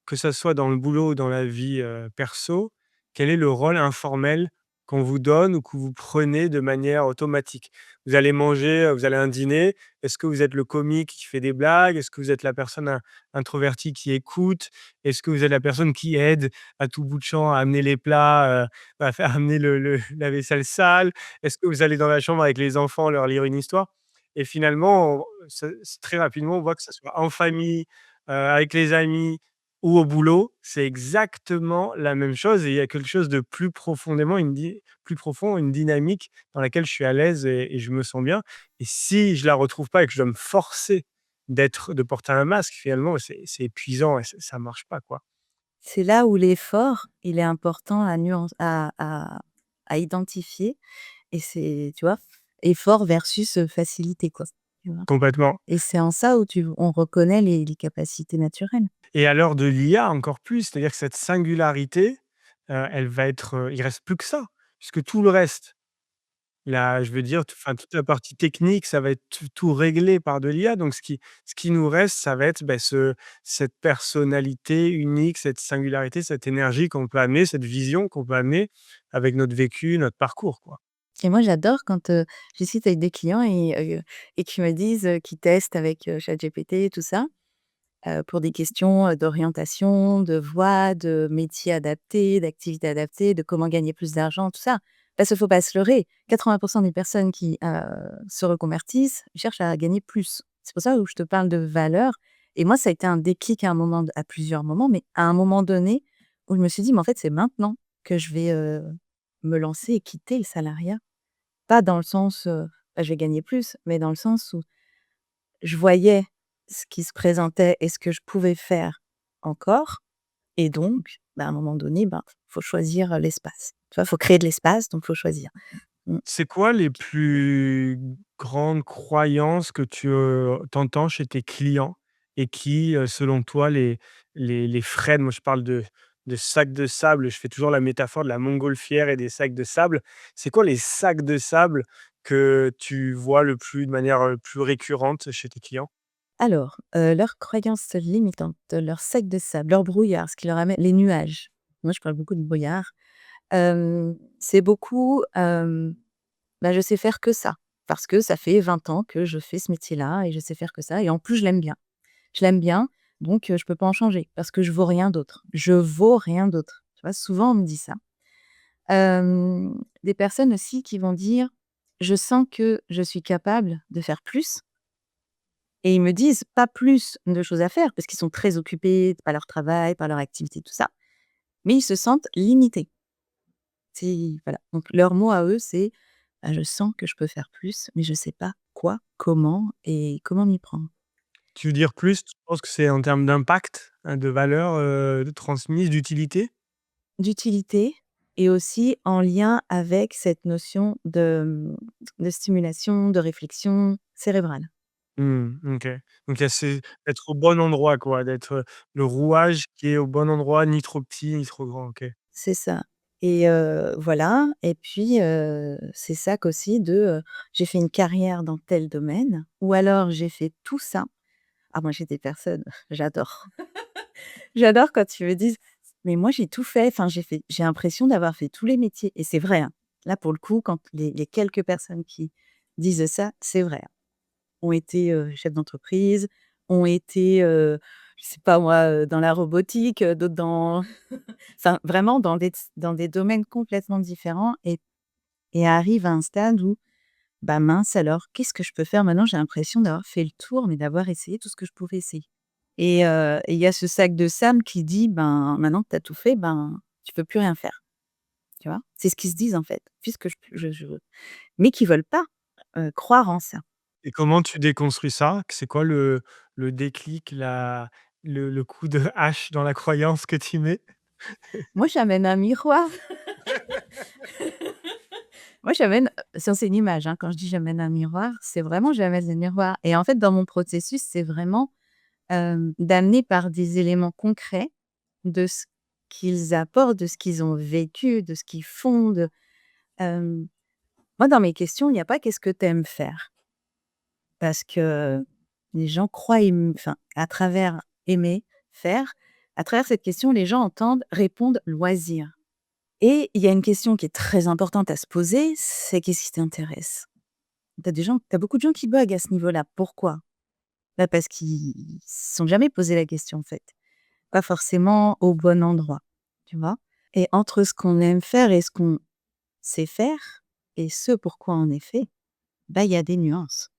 que ça soit dans le boulot ou dans la vie, perso, quel est le rôle informel qu'on vous donne ou que vous prenez de manière automatique? Vous allez manger, vous allez à un dîner, est-ce que vous êtes le comique qui fait des blagues? Est-ce que vous êtes la personne introvertie qui écoute? Est-ce que vous êtes la personne qui aide à tout bout de champ à amener les plats, à faire amener la vaisselle sale? Est-ce que vous allez dans la chambre avec les enfants leur lire une histoire? Et finalement, très rapidement, on voit que ça soit en famille, avec les amis, ou au boulot, c'est exactement la même chose et il y a quelque chose de plus profond, une dynamique dans laquelle je suis à l'aise et je me sens bien et si je la retrouve pas et que je dois me forcer de porter un masque, finalement, c'est épuisant et ça marche pas, quoi. C'est là où l'effort, il est important à nuance à identifier et c'est tu vois? Effort versus, facilité, quoi, tu vois? Complètement Et c'est en ça où on reconnaît les capacités naturelles. et à l'heure de l'IA encore plus, c'est-à-dire que cette singularité, elle va être, il reste plus que ça, puisque tout le reste. Là, je veux dire, toute la partie technique, ça va être tout réglé par de l'IA. Donc ce qui nous reste, ça va être, cette personnalité unique, cette singularité, cette énergie qu'on peut amener, cette vision qu'on peut amener avec notre vécu, notre parcours, quoi. Et moi, j'adore quand, je discute avec des clients et qui me disent, qu'ils testent avec, ChatGPT et tout ça, pour des questions, d'orientation, de voix, de métiers adaptés, d'activités adaptées, de comment gagner plus d'argent, tout ça. Parce qu'il faut pas se leurrer, 80 des personnes qui, se reconvertissent cherchent à gagner plus. C'est pour ça où je te parle de valeur et moi, ça a été un déclic à plusieurs moments, mais à un moment donné où je me suis dit: «Mais en fait, c'est maintenant que je vais, me lancer et quitter le salariat». Pas dans le sens, bah, je vais gagner plus, mais dans le sens où je voyais ce qui se présentait et ce que je pouvais faire encore et donc, à un moment donné, faut choisir, l'espace. Tu vois? Faut créer de l'espace, donc faut choisir. Mmh. C'est quoi les plus grandes croyances que tu entends chez tes clients et qui, selon toi, les freinent? Moi, je parle de sacs de sable, je fais toujours la métaphore de la montgolfière et des sacs de sable. C'est quoi les sacs de sable que tu vois de manière, plus récurrente chez tes clients? Alors, leurs croyances limitantes, leur sac de sable, leur brouillard, ce qui leur amène les nuages. Moi, je parle beaucoup de brouillard. C'est beaucoup, je sais faire que ça, parce que ça fait 20 ans que je fais ce métier-là et je sais faire que ça et en plus je l'aime bien. Je l'aime bien, donc je peux pas en changer parce que je vaux rien d'autre. Je vaux rien d'autre. Tu vois? Souvent on me dit ça. Des personnes aussi qui vont dire: «Je sens que je suis capable de faire plus» et ils me disent pas plus de choses à faire parce qu'ils sont très occupés par leur travail, par leur activité, tout ça, mais ils se sentent limités. C'est voilà, donc leur mot à eux, c'est: «Je sens que je peux faire plus, mais je sais pas quoi, comment et comment m'y prendre». Tu veux dire plus, tu penses que c'est en termes d'impact, de valeur, de transmise, d'utilité? D'utilité et aussi en lien avec cette notion de stimulation, de réflexion cérébrale. Mmh, OK. Donc il y a c'est être au bon endroit quoi, d'être, le rouage qui est au bon endroit, ni trop petit, ni trop grand, OK. C'est ça et voilà et puis, c'est ça qu'aussi j'ai fait une carrière dans tel domaine ou alors j'ai fait tout ça. Ah moi j'ai des personnes, j'adore. J'adore quand ils me disent: «Mais moi j'ai tout fait, enfin j'ai l'impression d'avoir fait tous les métiers» et c'est vrai, hein. Là pour le coup, quand les quelques personnes qui disent ça, c'est vrai, hein. Ont été, chefs d'entreprise, ont été, je sais pas moi, dans la robotique, d'autres dans enfin vraiment dans des domaines complètement différents et arrivent à un stade où: «Bah mince alors, qu'est-ce que je peux faire maintenant? J'ai l'impression d'avoir fait le tour, mais d'avoir essayé tout ce que je pouvais essayer». Et il y a ce sac de sable qui dit: «Ben, maintenant que tu as tout fait, ben, tu peux plus rien faire». Tu vois? C'est ce qu'ils se disent en fait, puisque je mais qui veulent pas, croire en ça. Et comment tu déconstruis ça? C'est quoi le déclic, le coup de hache dans la croyance que tu mets? Moi, j'amène un miroir. Moi, ça c'est une image, hein, quand je dis j'amène un miroir, c'est vraiment j'amène un miroir et en fait, dans mon processus, c'est vraiment, d'amener par des éléments concrets de ce qu'ils apportent, de ce qu'ils ont vécu, de ce qu'ils font, hem, moi, dans mes questions, il n'y a pas: «Qu'est-ce que tu aimes faire?» parce que les gens croient enfin, à travers aimer faire, à travers cette question, les gens répondent loisir et il y a une question qui est très importante à se poser, c'est: «Qu'est-ce qui t'intéresse?» T'as beaucoup de gens qui bug à ce niveau-là. Pourquoi? Bah, parce qu'ils se sont jamais posé la question, en fait. Pas forcément au bon endroit, tu vois? Et entre ce qu'on aime faire et ce qu'on sait faire et ce pourquoi on est fait, il y a des nuances.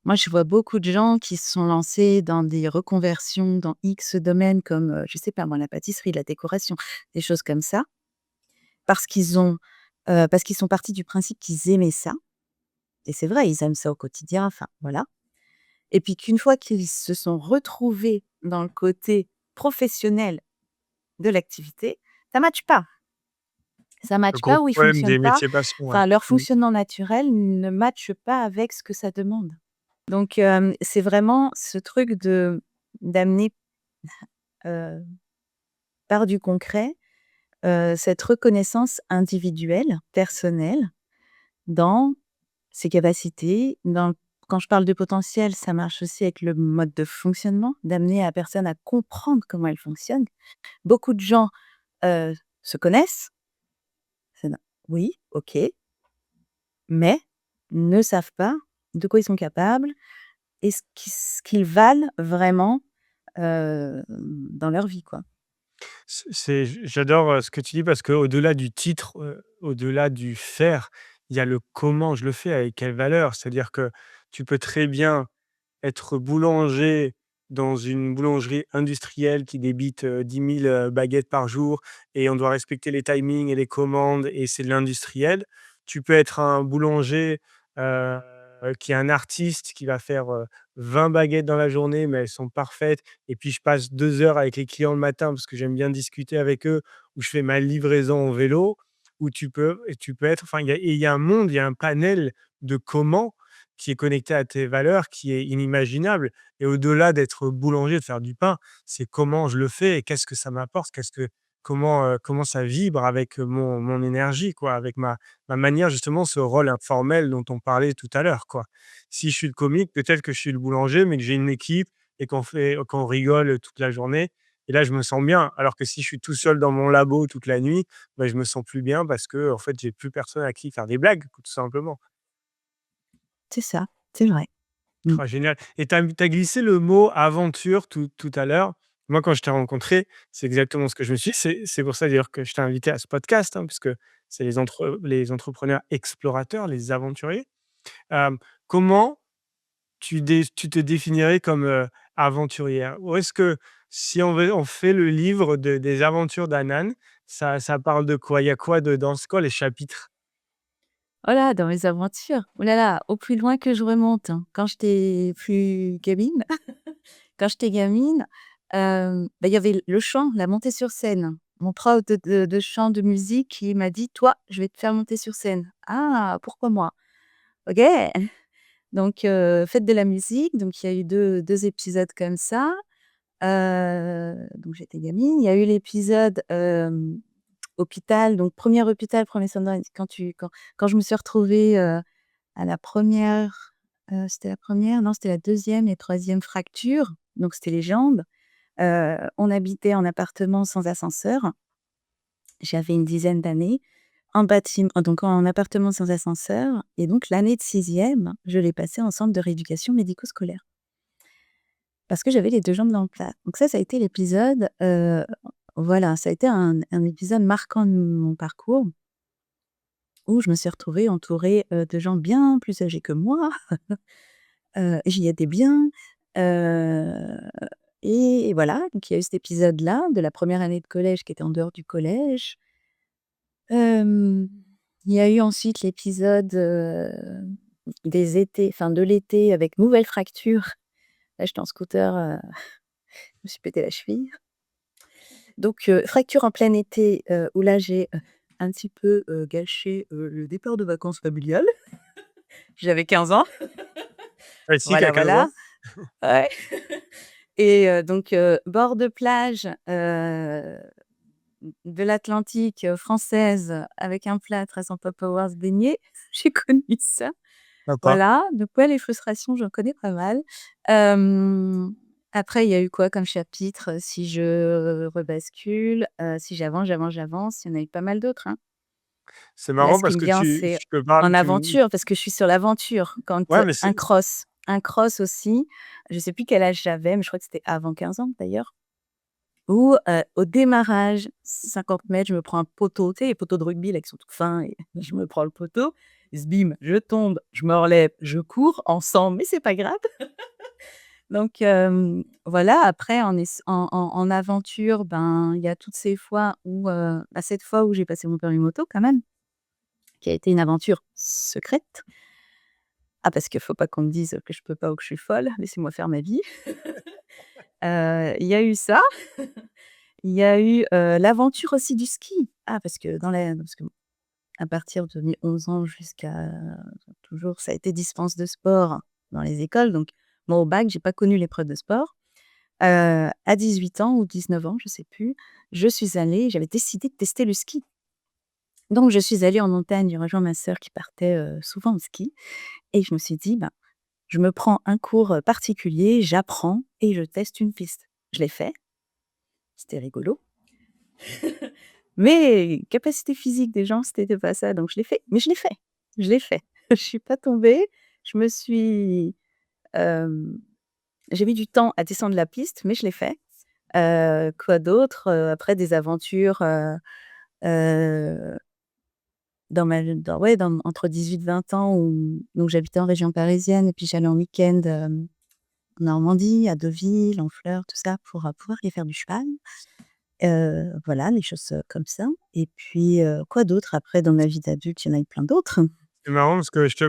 Moi, je vois beaucoup de gens qui se sont lancés dans des reconversions dans X domaines comme, je sais pas moi, la pâtisserie, la décoration, des choses comme ça, parce parce qu'ils sont partis du principe qu'ils aimaient ça et c'est vrai, ils aiment ça au quotidien, enfin, voilà. Et puis qu'une fois qu'ils se sont retrouvés dans le côté professionnel de l'activité, ça matche pas. Ça Le matche gros pas ou ils problème fonctionnent des pas. métiers passion, ouais. Enfin, leur Mmh. fonctionnement naturel ne matche pas avec ce que ça demande. Donc, c'est vraiment ce truc d'amener, heu, par du concret, cette reconnaissance individuelle, personnelle, dans ses capacités, quand je parle de potentiel, ça marche aussi avec le mode de fonctionnement, d'amener la personne à comprendre comment elle fonctionne. Beaucoup de gens, se connaissent, c'est no oui, OK, mais ne savent pas de quoi ils sont capables et ce qu'ils valent vraiment, dans leur vie, quoi. J'adore, ce que tu dis parce qu'au-delà du titre, au-delà du faire, il y a le comment je le fais, avec quelle valeur. C'est-à-dire que tu peux très bien être boulanger dans une boulangerie industrielle qui débite, 10 000, baguettes par jour et on doit respecter les timings et les commandes et c'est de l'industriel. Tu peux être un boulanger, qui est un artiste qui va faire, 20 baguettes dans la journée, mais elles sont parfaites et puis je passe 2 heures avec les clients le matin parce que j'aime bien discuter avec eux, où je fais ma livraison en vélo, où tu peux être enfin, il y a un monde, il y a un panel de comment qui est connecté à tes valeurs, qui est inimaginable et au-delà d'être boulanger, de faire du pain, c'est comment je le fais et qu'est-ce que ça m'apporte? Comment ça vibre avec, mon énergie, quoi, avec ma manière justement, ce rôle informel dont on parlait tout à l'heure, quoi. Si je suis le comique, peut-être que je suis le boulanger, mais que j'ai une équipe et qu'on rigole toute la journée et là, je me sens bien. Alors que si je suis tout seul dans mon labo toute la nuit, bah, je me sens plus bien parce que en fait, j'ai plus personne à qui faire des blagues, tout simplement. C'est ça, c'est vrai. Mmh. Ah génial et tu as glissé le mot aventure tout à l'heure. Moi, quand je t'ai rencontré, c'est exactement ce que je me suis dit. C'est pour ça d'ailleurs que je t'ai invité à ce podcast, hein, puisque c'est les entrepreneurs explorateurs, les aventuriers. Comment tu te définirais comme, aventurière? Ou est-ce que si on fait le livre des aventures d'Anan, ça parle de quoi? Il y a quoi dedans? C'est quoi les chapitres? Oh là, dans mes aventures, oh là là, au plus loin que je remonte, hein. Quand j'étais plus gamine quand j'étais gamine, bah, il y avait le chant, la montée sur scène. Mon prof de chant, de musique qui m'a dit: «Toi, je vais te faire monter sur scène». «Ah, pourquoi moi?» «OK». Donc fête de la musique, donc il y a eu deux épisodes comme ça. Donc j'étais gamine. Il y a eu l'épisode, hôpital, donc premier hôpital, 1er soin de quand je me suis retrouvée, à la première, c'était la première. Non, c'était la deuxième et troisième fracture, donc c'était les jambes. On habitait en appartement sans ascenseur. J'avais une dizaine d'années, donc en appartement sans ascenseur et donc l'année de sixième, je l'ai passée en centre de rééducation médico-scolaire. Parce que j'avais les 2 jambes dans le plat. Donc ça a été l'épisode, voilà, ça a été un épisode marquant de mon parcours où je me suis retrouvée entourée, de gens bien plus âgés que moi. J'y étais bien, heu et voilà, donc il y a eu cet épisode-là de la première année de collège qui était en dehors du collège. Hem, il y a eu ensuite l'épisode, des étés, enfin de l'été avec nouvelle fracture. Là, j'étais en scooter, je me suis pété la cheville. Donc fracture en plein été, où là j'ai, un petit peu, gâché, le départ de vacances familiales. J'avais 15 ans. Ainsi qu'à Voilà, 15 ans. voilà. Ouais. Et donc bord de plage, de l'Atlantique, française, avec un plâtre à sans pas pouvoir se baigner. J'ai connu ça. Sympa. Voilà, donc ouais, les frustrations, j'en connais pas mal. Hem, Après, il y a eu quoi comme chapitre? Si je rebascule, si j'avance, il y en a eu pas mal d'autres, hein. C'est Là, marrant ce qui parce me que vient, tu c'est je te parle, en tu me aventure, parce que je suis sur l'aventure. Quand, ouais, mais c'est un cross aussi, je sais plus quel âge j'avais, mais je crois que c'était avant 15 ans d'ailleurs, où, au démarrage, 50 mètres, je me prends un poteau, tu sais, les poteaux de rugby là qui sont tout fins et je me prends le poteau, bim, je tombe, je me relève, je cours en sang, mais c'est pas grave. Donc voilà, après en aventure, ben, il y a toutes ces fois où, bah, cette fois où j'ai passé mon permis moto quand même, qui a été une aventure secrète. Ah, parce qu'il faut pas qu'on me dise que je peux pas ou que je suis folle, laissez-moi faire ma vie. Il y a eu ça, il y a eu, l'aventure aussi du ski. Ah, parce que à partir de mes 11 ans jusqu'à toujours, ça a été dispense de sport dans les écoles, donc moi, au bac, j'ai pas connu l'épreuve de sport. À 18 ans ou 19 ans, je sais plus, j'avais décidé de tester le ski. Donc je suis allée en montagne, j'ai rejoint ma sœur qui partait, souvent au ski et je me suis dit: «Ben, je me prends un cours, particulier, j'apprends et je teste une piste». Je l'ai fait, c'était rigolo, mais capacité physique des gens, c'était pas ça, donc je l'ai fait, mais je l'ai fait, je l'ai fait. Je suis pas tombée, je me suis, hem, j'ai mis du temps à descendre la piste, mais je l'ai fait. Quoi d'autre? Après des aventures, heu, dans ouais, dans entre 18-20 ans où donc j'habitais en région parisienne et puis j'allais en week-end, en Normandie, à Deauville, Honfleur, tout ça pour, pouvoir y faire du cheval. Voilà, les choses, comme ça et puis, quoi d'autre après dans ma vie d'adulte? Il y en a eu plein d'autres. C'est marrant parce que je te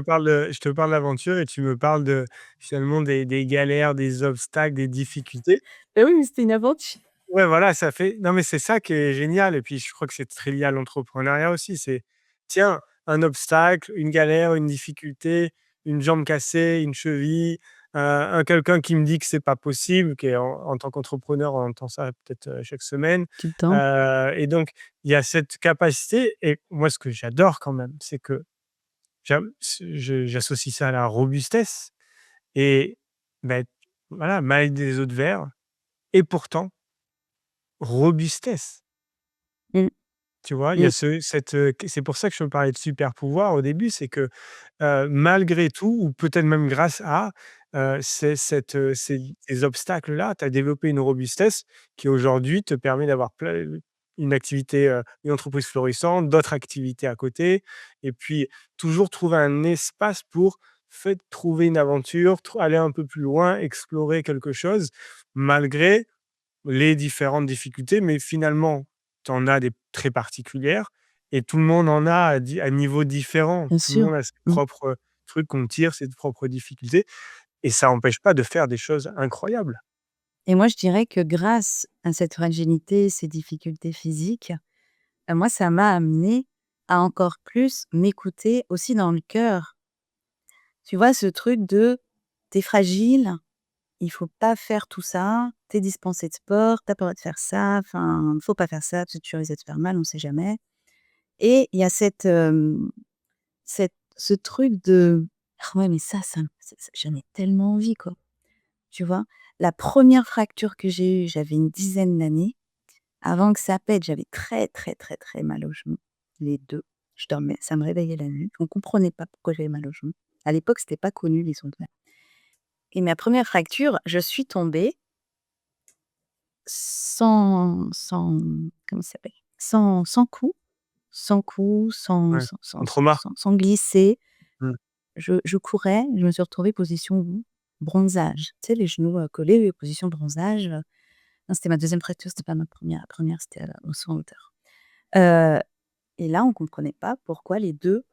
parle d'aventure et tu me parles de finalement des galères, des obstacles, des difficultés. Bah oui, mais c'était une aventure. Ouais, voilà, ça fait non, mais c'est ça qui est génial et puis je crois que c'est très lié à l'entrepreneuriat aussi. C'est, tiens, un obstacle, une galère, une difficulté, une jambe cassée, une cheville, un quelqu'un qui me dit que c'est pas possible, qui est en tant qu'entrepreneur, on entend ça peut-être, chaque semaine, Tout le temps. et donc il y a cette capacité et moi ce que j'adore quand même, c'est que j'associe ça à la robustesse et beh, voilà, mal des eaux de verre et pourtant robustesse. Mmh, Tu vois? Il y a mmh, c'est pour ça que je te parlais de super pouvoir au début, c'est que, malgré tout ou peut-être même grâce à, ces obstacles-là, tu as développé une robustesse qui aujourd'hui te permet d'avoir une activité, une entreprise florissante, d'autres activités à côté et puis toujours trouver un espace pour fait trouver une aventure, aller un peu plus loin, explorer quelque chose malgré les différentes difficultés, mais finalement, tu en as des très particulières et tout le monde en a à niveau différent. bien Tout le sûr. monde a ses Mmh. propres trucs qu'on tire, ses propres difficultés et ça empêche pas de faire des choses incroyables. Et moi, je dirais que grâce à cette fragilité, ces difficultés physiques, moi, ça m'a amené à encore plus m'écouter aussi dans le cœur. Tu vois, ce truc de: «Tu es fragile, il faut pas faire tout ça, tu es dispensé de sport, tu as pas le droit de faire ça, enfin, faut pas faire ça parce que tu risques de te faire mal, on sait jamais». Et il y a ce truc de: «Ah ouais, mais ça j'en ai tellement envie, quoi». Tu vois? La première fracture que j'ai eue, j'avais une dizaine d'années. Avant que ça pète, j'avais très, très, très, très mal au genou, les 2. Je dormais, ça me réveillait la nuit. On comprenait pas pourquoi j'avais mal au genou. À l'époque, c'était pas connu les ondes. Et ma première fracture, je suis tombée sans comment ça s'appelle? Sans coup, sans Ouais, sans sans un trauma. sans glisser. Mmh. Je courais, je me suis retrouvée position bronzage. Tu sais, les genoux, collés, position bronzage. Non, c'était ma deuxième fracture, c'était pas ma première. La première, c'était au saut en hauteur. Heu et là, on comprenait pas pourquoi les 2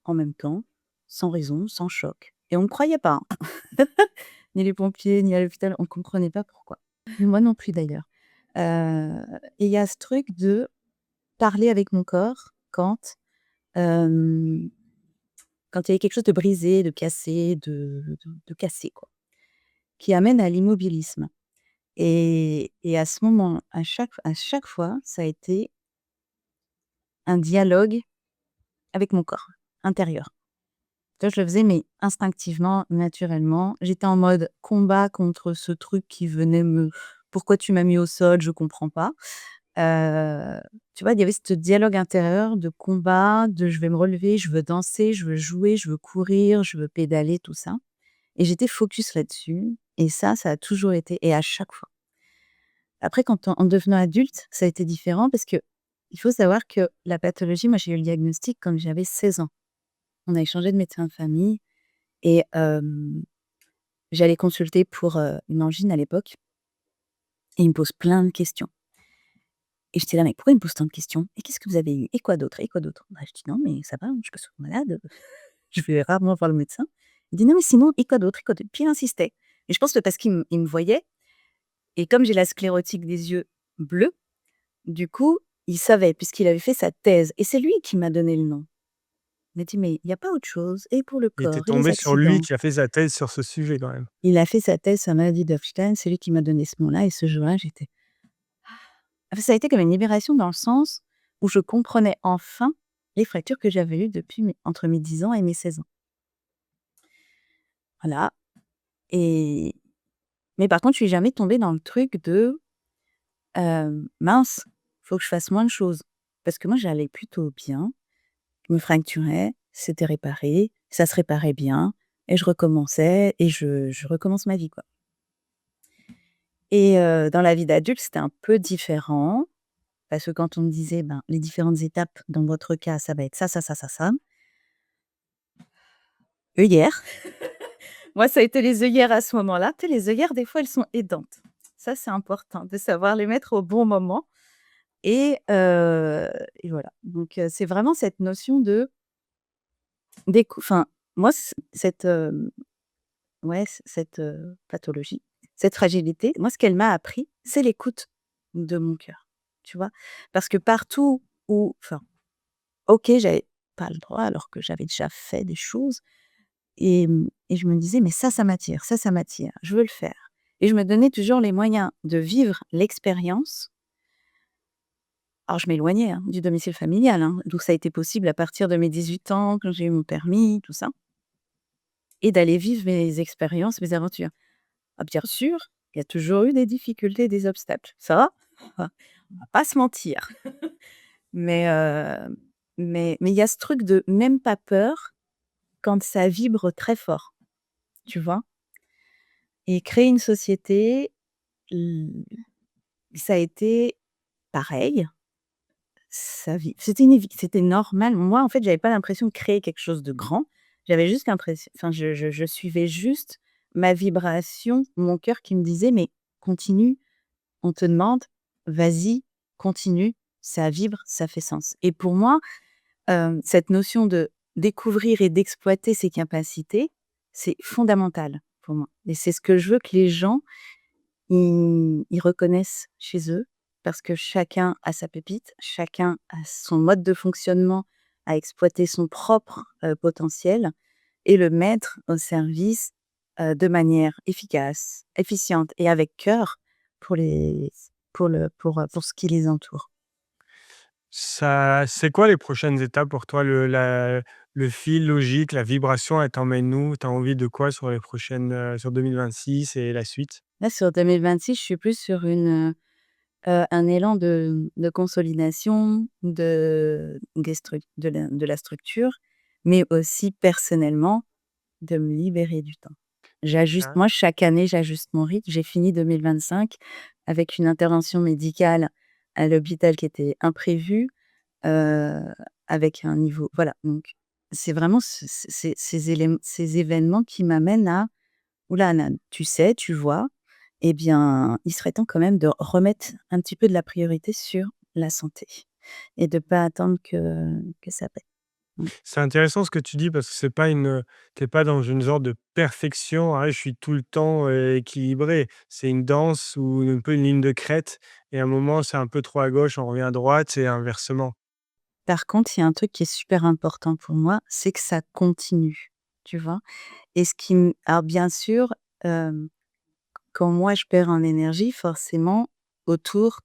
en même temps, sans raison, sans choc. Et on me croyait pas, hein. Ni les pompiers, ni à l'hôpital, on comprenait pas pourquoi. Moi non plus d'ailleurs. Heu et il y a ce truc de parler avec mon corps hem, quand il y a quelque chose de brisé, de cassé, de cassé quoi, qui amène à l'immobilisme. Et à ce moment, à chaque fois, ça a été un dialogue avec mon corps intérieur. Tu vois, je le faisais, mais instinctivement, naturellement. J'étais en mode combat contre ce truc qui venait me: «Pourquoi tu m'as mis au sol? Je comprends pas». Heu, Tu vois, il y avait ce dialogue intérieur de combat, de: «Je vais me relever, je veux danser, je veux jouer, je veux courir, je veux pédaler», tout ça. Et j'étais focus là-dessus et ça a toujours été et à chaque fois. Après quand en devenant adulte, ça a été différent parce que il faut savoir que la pathologie, moi j'ai eu le diagnostic quand j'avais 16 ans. On a échangé de médecin de famille et j'allais consulter pour, une angine à l'époque et il me pose plein de questions et j'étais là: «Mais pourquoi il me pose tant de questions? Et qu'est-ce que vous avez eu? Et quoi d'autre? Et quoi d'autre?» Bah, je dis: «Non mais ça va, hein, je suis pas souvent malade, je vais rarement voir le médecin». Il dit: «Non mais sinon et quoi d'autre? Et quoi d'autre?» Puis il insistait et je pense que parce qu'il me voyait et comme j'ai la sclérotique des yeux bleus, du coup, il savait puisqu'il avait fait sa thèse et c'est lui qui m'a donné le nom. Il m'a dit: «Mais il y a pas autre chose? Et pour le Et tu corps et les tombé sur lui accidents?» qui a fait sa thèse sur ce sujet quand même. Il a fait sa thèse sur la maladie d'Hoffstein, c'est lui qui m'a donné ce nom-là et ce jour-là, j'étais enfin, ça a été comme une libération dans le sens où je comprenais enfin les fractures que j'avais eues depuis entre mes 10 ans et mes 16 ans. Voilà. Et mais par contre, je suis jamais tombée dans le truc de, «Mince, faut que je fasse moins de choses». Parce que moi, j'allais plutôt bien. Je me fracturais, c'était réparé, ça se réparait bien et je recommençais et je recommence ma vie, quoi. Et dans la vie d'adulte, c'était un peu différent parce que quand on me disait: «Ben, les différentes étapes dans votre cas, ça va être ça, ça, ça, ça, ça». Œillères. Moi, ça a été les œillères à ce moment-là. Tu sais, les œillères, des fois, elles sont aidantes. Ça, c'est important de savoir les mettre au bon moment et voilà. Donc c'est vraiment cette notion de enfin, moi, cette, ouais, cette, pathologie, cette fragilité, moi, ce qu'elle m'a appris, c'est l'écoute de mon cœur, tu vois? Parce que partout où enfin, OK, j'avais pas le droit alors que j'avais déjà fait des choses et je me disais: «Mais ça m'attire, ça m'attire, je veux le faire» et je me donnais toujours les moyens de vivre l'expérience. Alors je m'éloignais, hein, du domicile familial, hein, d'où ça a été possible à partir de mes 18 ans, quand j'ai eu mon permis, tout ça et d'aller vivre mes expériences, mes aventures. Ah bien sûr, il y a toujours eu des difficultés, des obstacles. Ça, on va pas se mentir. Mais, mais il y a ce truc de même pas peur quand ça vibre très fort, tu vois? Et créer une société, l ça a été pareil, c'était normal. Moi, en fait, j'avais pas l'impression de créer quelque chose de grand. J'avais juste l'impression enfin, je suivais juste ma vibration, mon cœur qui me disait: «Mais continue, on te demande, vas-y, continue, ça vibre, ça fait sens» et pour moi, cette notion de découvrir et d'exploiter ses capacités, c'est fondamental pour moi et c'est ce que je veux que les gens, ils reconnaissent chez eux parce que chacun a sa pépite, chacun a son mode de fonctionnement à exploiter son propre, potentiel et le mettre au service, de manière efficace, efficiente et avec cœur pour les pour ce qui les entoure. Ça c'est quoi les prochaines étapes pour toi? Le fil logique, la vibration, elle t'emmène où? Tu as envie de quoi sur les prochaines, sur 2026 et la suite? Là, sur 2026, je suis plus sur un élan de consolidation, de la structure, mais aussi personnellement, de me libérer du temps. Hein? Moi, chaque année, j'ajuste mon rythme. J'ai fini 2025 avec une intervention médicale à l'hôpital qui était imprévue, heu, avec un niveau voilà, donc c'est vraiment ces événements qui m'amènent à: «Ouh là, tu sais, tu vois, eh bien, il serait temps quand même de remettre un petit peu de la priorité sur la santé et de pas attendre que ça pète». Mmh. C'est intéressant ce que tu dis parce que c'est pas tu pas dans une sorte de perfection: «Ah, je suis tout le temps, équilibré». C'est une danse ou un peu une ligne de crête et à un moment, c'est un peu trop à gauche, on revient à droite et inversement. Par contre, il y a un truc qui est super important pour moi, c'est que ça continue, tu vois? Et ce qui m alors bien sûr, hem, quand moi je perds en énergie, forcément autour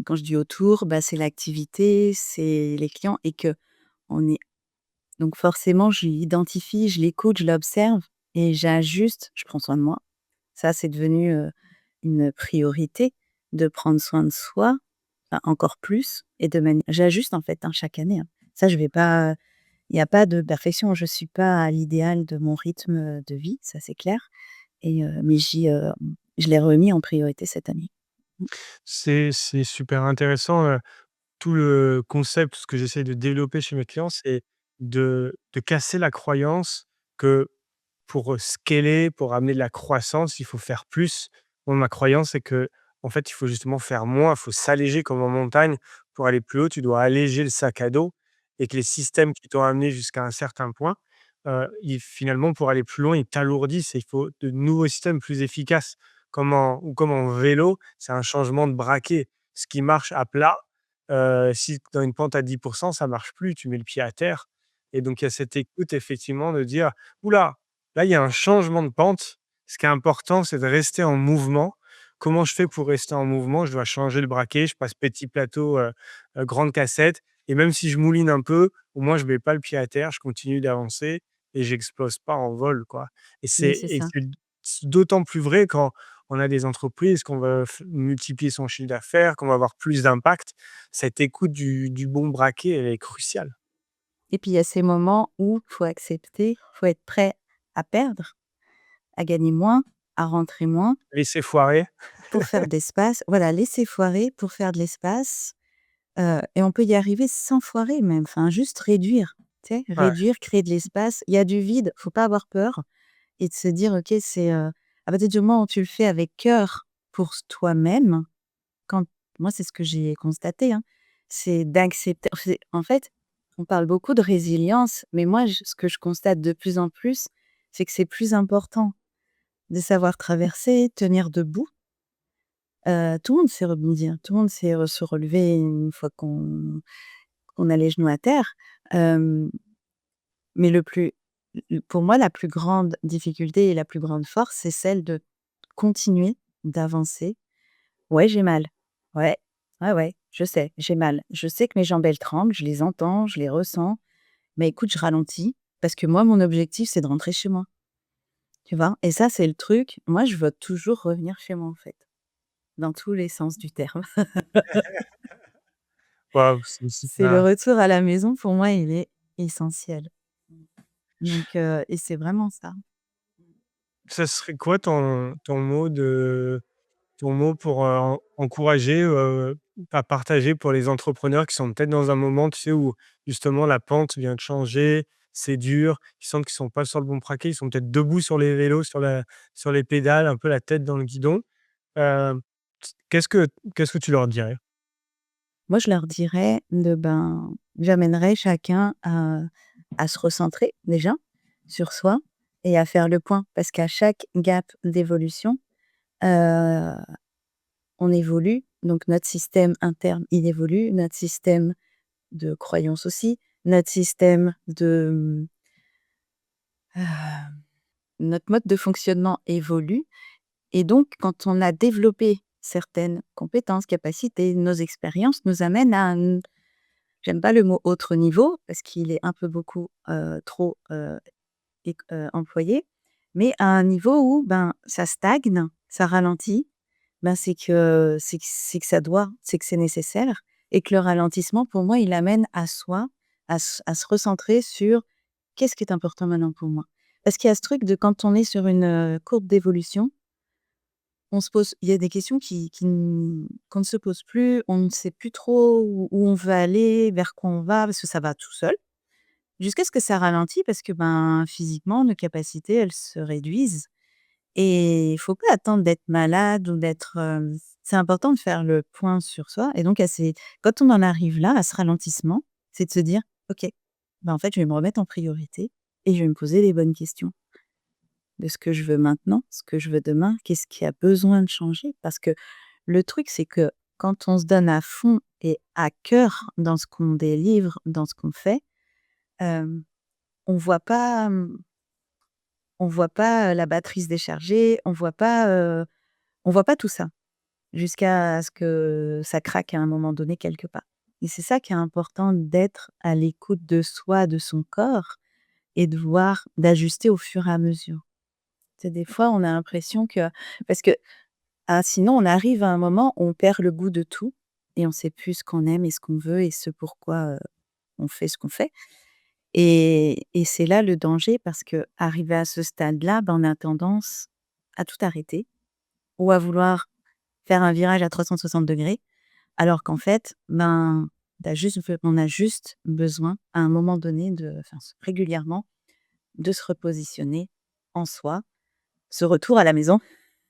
quand je dis autour, bah, c'est l'activité, c'est les clients et que on est donc forcément je l'identifie, je l'écoute, je l'observe et j'ajuste, je prends soin de moi. Ça, c'est devenu, une priorité de prendre soin de soi, enfin encore plus et de manière j'ajuste en fait, hein, chaque année, hein. Ça je vais pas il y a pas de perfection. Je suis pas à l'idéal de mon rythme, de vie, ça c'est clair et mais je l'ai remis en priorité cette année. Mmh. C'est super intéressant, tout le concept, ce que j'essaie de développer chez mes clients, c'est de casser la croyance que pour, scaler, pour amener de la croissance, il faut faire plus. Moi, ma croyance, c'est que en fait, il faut justement faire moins, il faut s'alléger comme en montagne. Pour aller plus haut, tu dois alléger le sac à dos et que les systèmes qui t'ont amené jusqu'à un certain point, ils finalement, pour aller plus loin, ils t'alourdissent et il faut de nouveaux systèmes plus efficaces. Comme en vélo, c'est un changement de braquet. Ce qui marche à plat, si dans une pente à 10 ça marche plus, tu mets le pied à terre et donc il y a cette écoute effectivement de dire: «Ouh là, il y a un changement de pente. Ce qui est important, c'est de rester en mouvement. Comment je fais pour rester en mouvement? Je dois changer le braquet, je passe petit plateau, grande cassette et même si je mouline un peu, au moins je mets pas le pied à terre, je continue d'avancer et j'explose pas en vol, quoi Mais c'est ça. c'est d'autant plus vrai quand on a des entreprises, qu'on va multiplier son chiffre d'affaires, qu'on va avoir plus d'impact. Cette écoute du bon braquet, elle est cruciale. Et puis il y a ces moments où faut accepter, faut être prêt à perdre, à gagner moins, à rentrer moins Laisser foirer. pour faire de l'espace. Voilà, laisser foirer pour faire de l'espace, et on peut y arriver sans foirer même, enfin juste réduire, tu sais? Ouais. Réduire, créer de l'espace. Il y a du vide, faut pas avoir peur et de se dire: «OK, c'est, à partir du moment où tu le fais avec cœur pour toi-même», quand moi c'est ce que j'ai constaté, hein, c'est d'accepter en fait on parle beaucoup de résilience, mais moi, ce que je constate de plus en plus, c'est que c'est plus important de savoir traverser, tenir debout. Tout le monde sait rebondir, tout le monde sait se relever une fois qu'on a les genoux à terre. Euh, mais pour moi, la plus grande difficulté et la plus grande force, c'est celle de continuer d'avancer. Ouais, j'ai mal. Ouais, ouais, ouais, je sais, j'ai mal. Je sais que mes jambes, elles tremblent, je les entends, je les ressens. Mais écoute, je ralentis parce que moi, mon objectif, c'est de rentrer chez moi. Tu vois? Et ça, c'est le truc. Moi, je veux toujours revenir chez moi, en fait, dans tous les sens du terme. Waouh, c'est C'est le super. retour à la maison, pour moi, il est essentiel. Donc, et c'est vraiment ça. Ça serait quoi ton mot pour, encourager, à partager pour les entrepreneurs qui sont peut-être dans un moment, tu sais, où justement la pente vient de changer, c'est dur, ils sentent qu'ils sont pas sur le bon braquet, ils sont peut-être debout sur les vélos, sur les pédales, un peu la tête dans le guidon. Heu, qu'est-ce que tu leur dirais? Moi, je leur dirais j'amènerais chacun à se recentrer déjà sur soi et à faire le point. Parce qu'à chaque gap d'évolution, heu, on évolue. Donc notre système interne, il évolue, notre système de croyance aussi, notre système notre mode de fonctionnement évolue. Et donc, quand on a développé certaines compétences, capacités, nos expériences nous amènent à un j'aime pas le mot «autre niveau» parce qu'il est un peu beaucoup, trop, employé, mais à un niveau où, ça stagne, ça ralentit, c'est que c'est nécessaire et que le ralentissement, pour moi, il amène à soi, à se recentrer sur: «Qu'est-ce qui est important maintenant pour moi?» Parce qu'il y a ce truc de quand on est sur une, courbe d'évolution, il y a des questions qu'on ne se pose plus, on ne sait plus trop où on veut aller, vers quoi on va, parce que ça va tout seul. Jusqu'à ce que ça ralentit parce que, physiquement, nos capacités, elles se réduisent et il faut pas attendre d'être malade ou c'est important de faire le point sur soi et donc quand on en arrive là, à ce ralentissement, c'est de se dire: «OK, en fait, je vais me remettre en priorité et je vais me poser les bonnes questions de ce que je veux maintenant, ce que je veux demain, qu'est-ce qui a besoin de changer?» Parce que le truc, c'est que quand on se donne à fond et à cœur dans ce qu'on délivre, dans ce qu'on fait, hem, on voit pas, on voit pas, la batterie se décharger, on voit pas tout ça, jusqu'à ce que ça craque à un moment donné quelque part. Et c'est ça qui est important, d'être à l'écoute de soi, de son corps et d'ajuster au fur et à mesure. C'est des fois, on a l'impression que parce que sinon on arrive à un moment où on perd le goût de tout et on sait plus ce qu'on aime et ce qu'on veut et ce pourquoi, on fait ce qu'on fait. Et c'est là le danger parce qu'arrivé à ce stade-là, on a tendance à tout arrêter ou à vouloir faire un virage à 360°, alors qu'en fait, on a juste besoin à un moment donné régulièrement, de se repositionner en soi, ce retour à la maison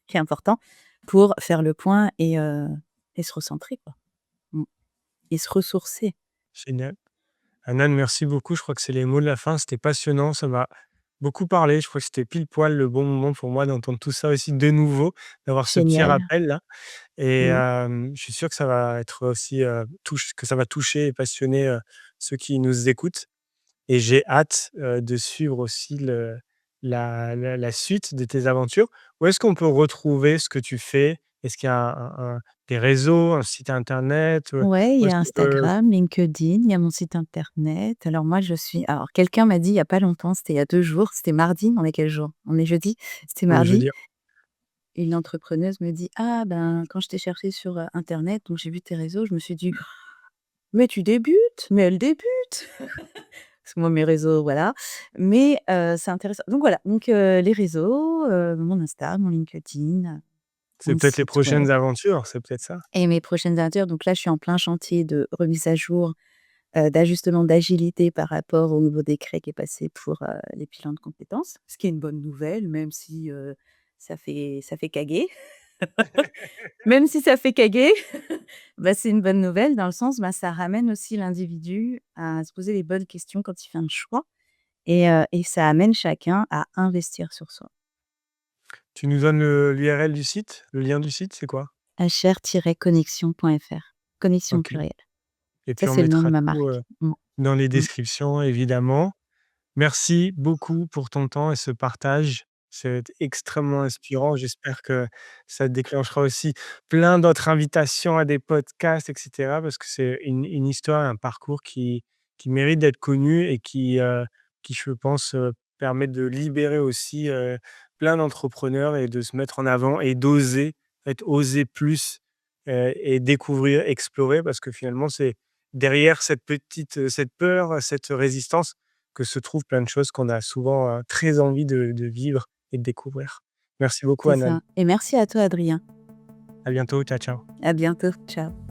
qui est important pour faire le point et se recentrer quoi. Mmh. Et se ressourcer. Génial. Anan, merci beaucoup. Je crois que c'est les mots de la fin. C'était passionnant. Ça m'a beaucoup parlé. Je crois que c'était pile poil le bon moment pour moi d'entendre tout ça aussi de nouveau, d'avoir ce petit Génial. rappel-là. Et Mmh. je suis sûr que ça va être aussi, que ça va toucher et passionner, ceux qui nous écoutent. Et j'ai hâte, de suivre aussi la suite de tes aventures. Où est-ce qu'on peut retrouver ce que tu fais? Est-ce qu'il y a des réseaux, un site internet? Ouais, il Où y est-ce a qu'on peut Instagram, LinkedIn, il y a mon site internet. Alors moi, quelqu'un m'a dit il y a pas longtemps, c'était il y a 2 jours, c'était mardi, on est quel jour? On est jeudi? C'était on est mardi, jeudi? une entrepreneuse me dit: «Ah quand je t'ai cherché sur, internet, donc j'ai vu tes réseaux, je me suis dit: "Mais tu débutes, mais elle débute!"» Parce que moi mes réseaux, voilà. Mais, c'est intéressant. Donc voilà, les réseaux, mon Insta, mon LinkedIn, C'est mon peut-être les site web prochaines aventures, c'est peut-être ça? et mes prochaines aventures. Donc là, je suis en plein chantier de remise à jour, d'ajustement d'agilité par rapport au nouveau décret qui est passé pour, les bilans de compétences. Ce qui est une bonne nouvelle, même si, ça fait caguer. Même si ça fait caguer, bah, c'est une bonne nouvelle dans le sens, bah, ça ramène aussi l'individu à se poser les bonnes questions quand il fait un choix et ça amène chacun à investir sur soi. Tu nous donnes l'URL du site? Le lien du site, c'est quoi? hr-connexion.fr. Connexion au OK, pluriel. et Ça, puis on c'est le nom de mettra ma tout, marque. Mmh. dans les Mmh. descriptions évidemment. Merci beaucoup pour ton temps et ce partage. C'est extrêmement inspirant. J'espère que ça déclenchera aussi plein d'autres invitations à des podcasts et cetera, parce que c'est une histoire, un parcours qui mérite d'être connu et qui je pense, permet de libérer aussi, plein d'entrepreneurs et de se mettre en avant et d'oser, en fait, oser plus, et découvrir, explorer parce que finalement c'est derrière cette peur, cette résistance que se trouvent plein de choses qu'on a souvent, très envie de vivre et de découvrir. Merci beaucoup C'est Anan. ça et merci à toi, Adrien. À bientôt. Ciao, ciao. À bientôt. Ciao.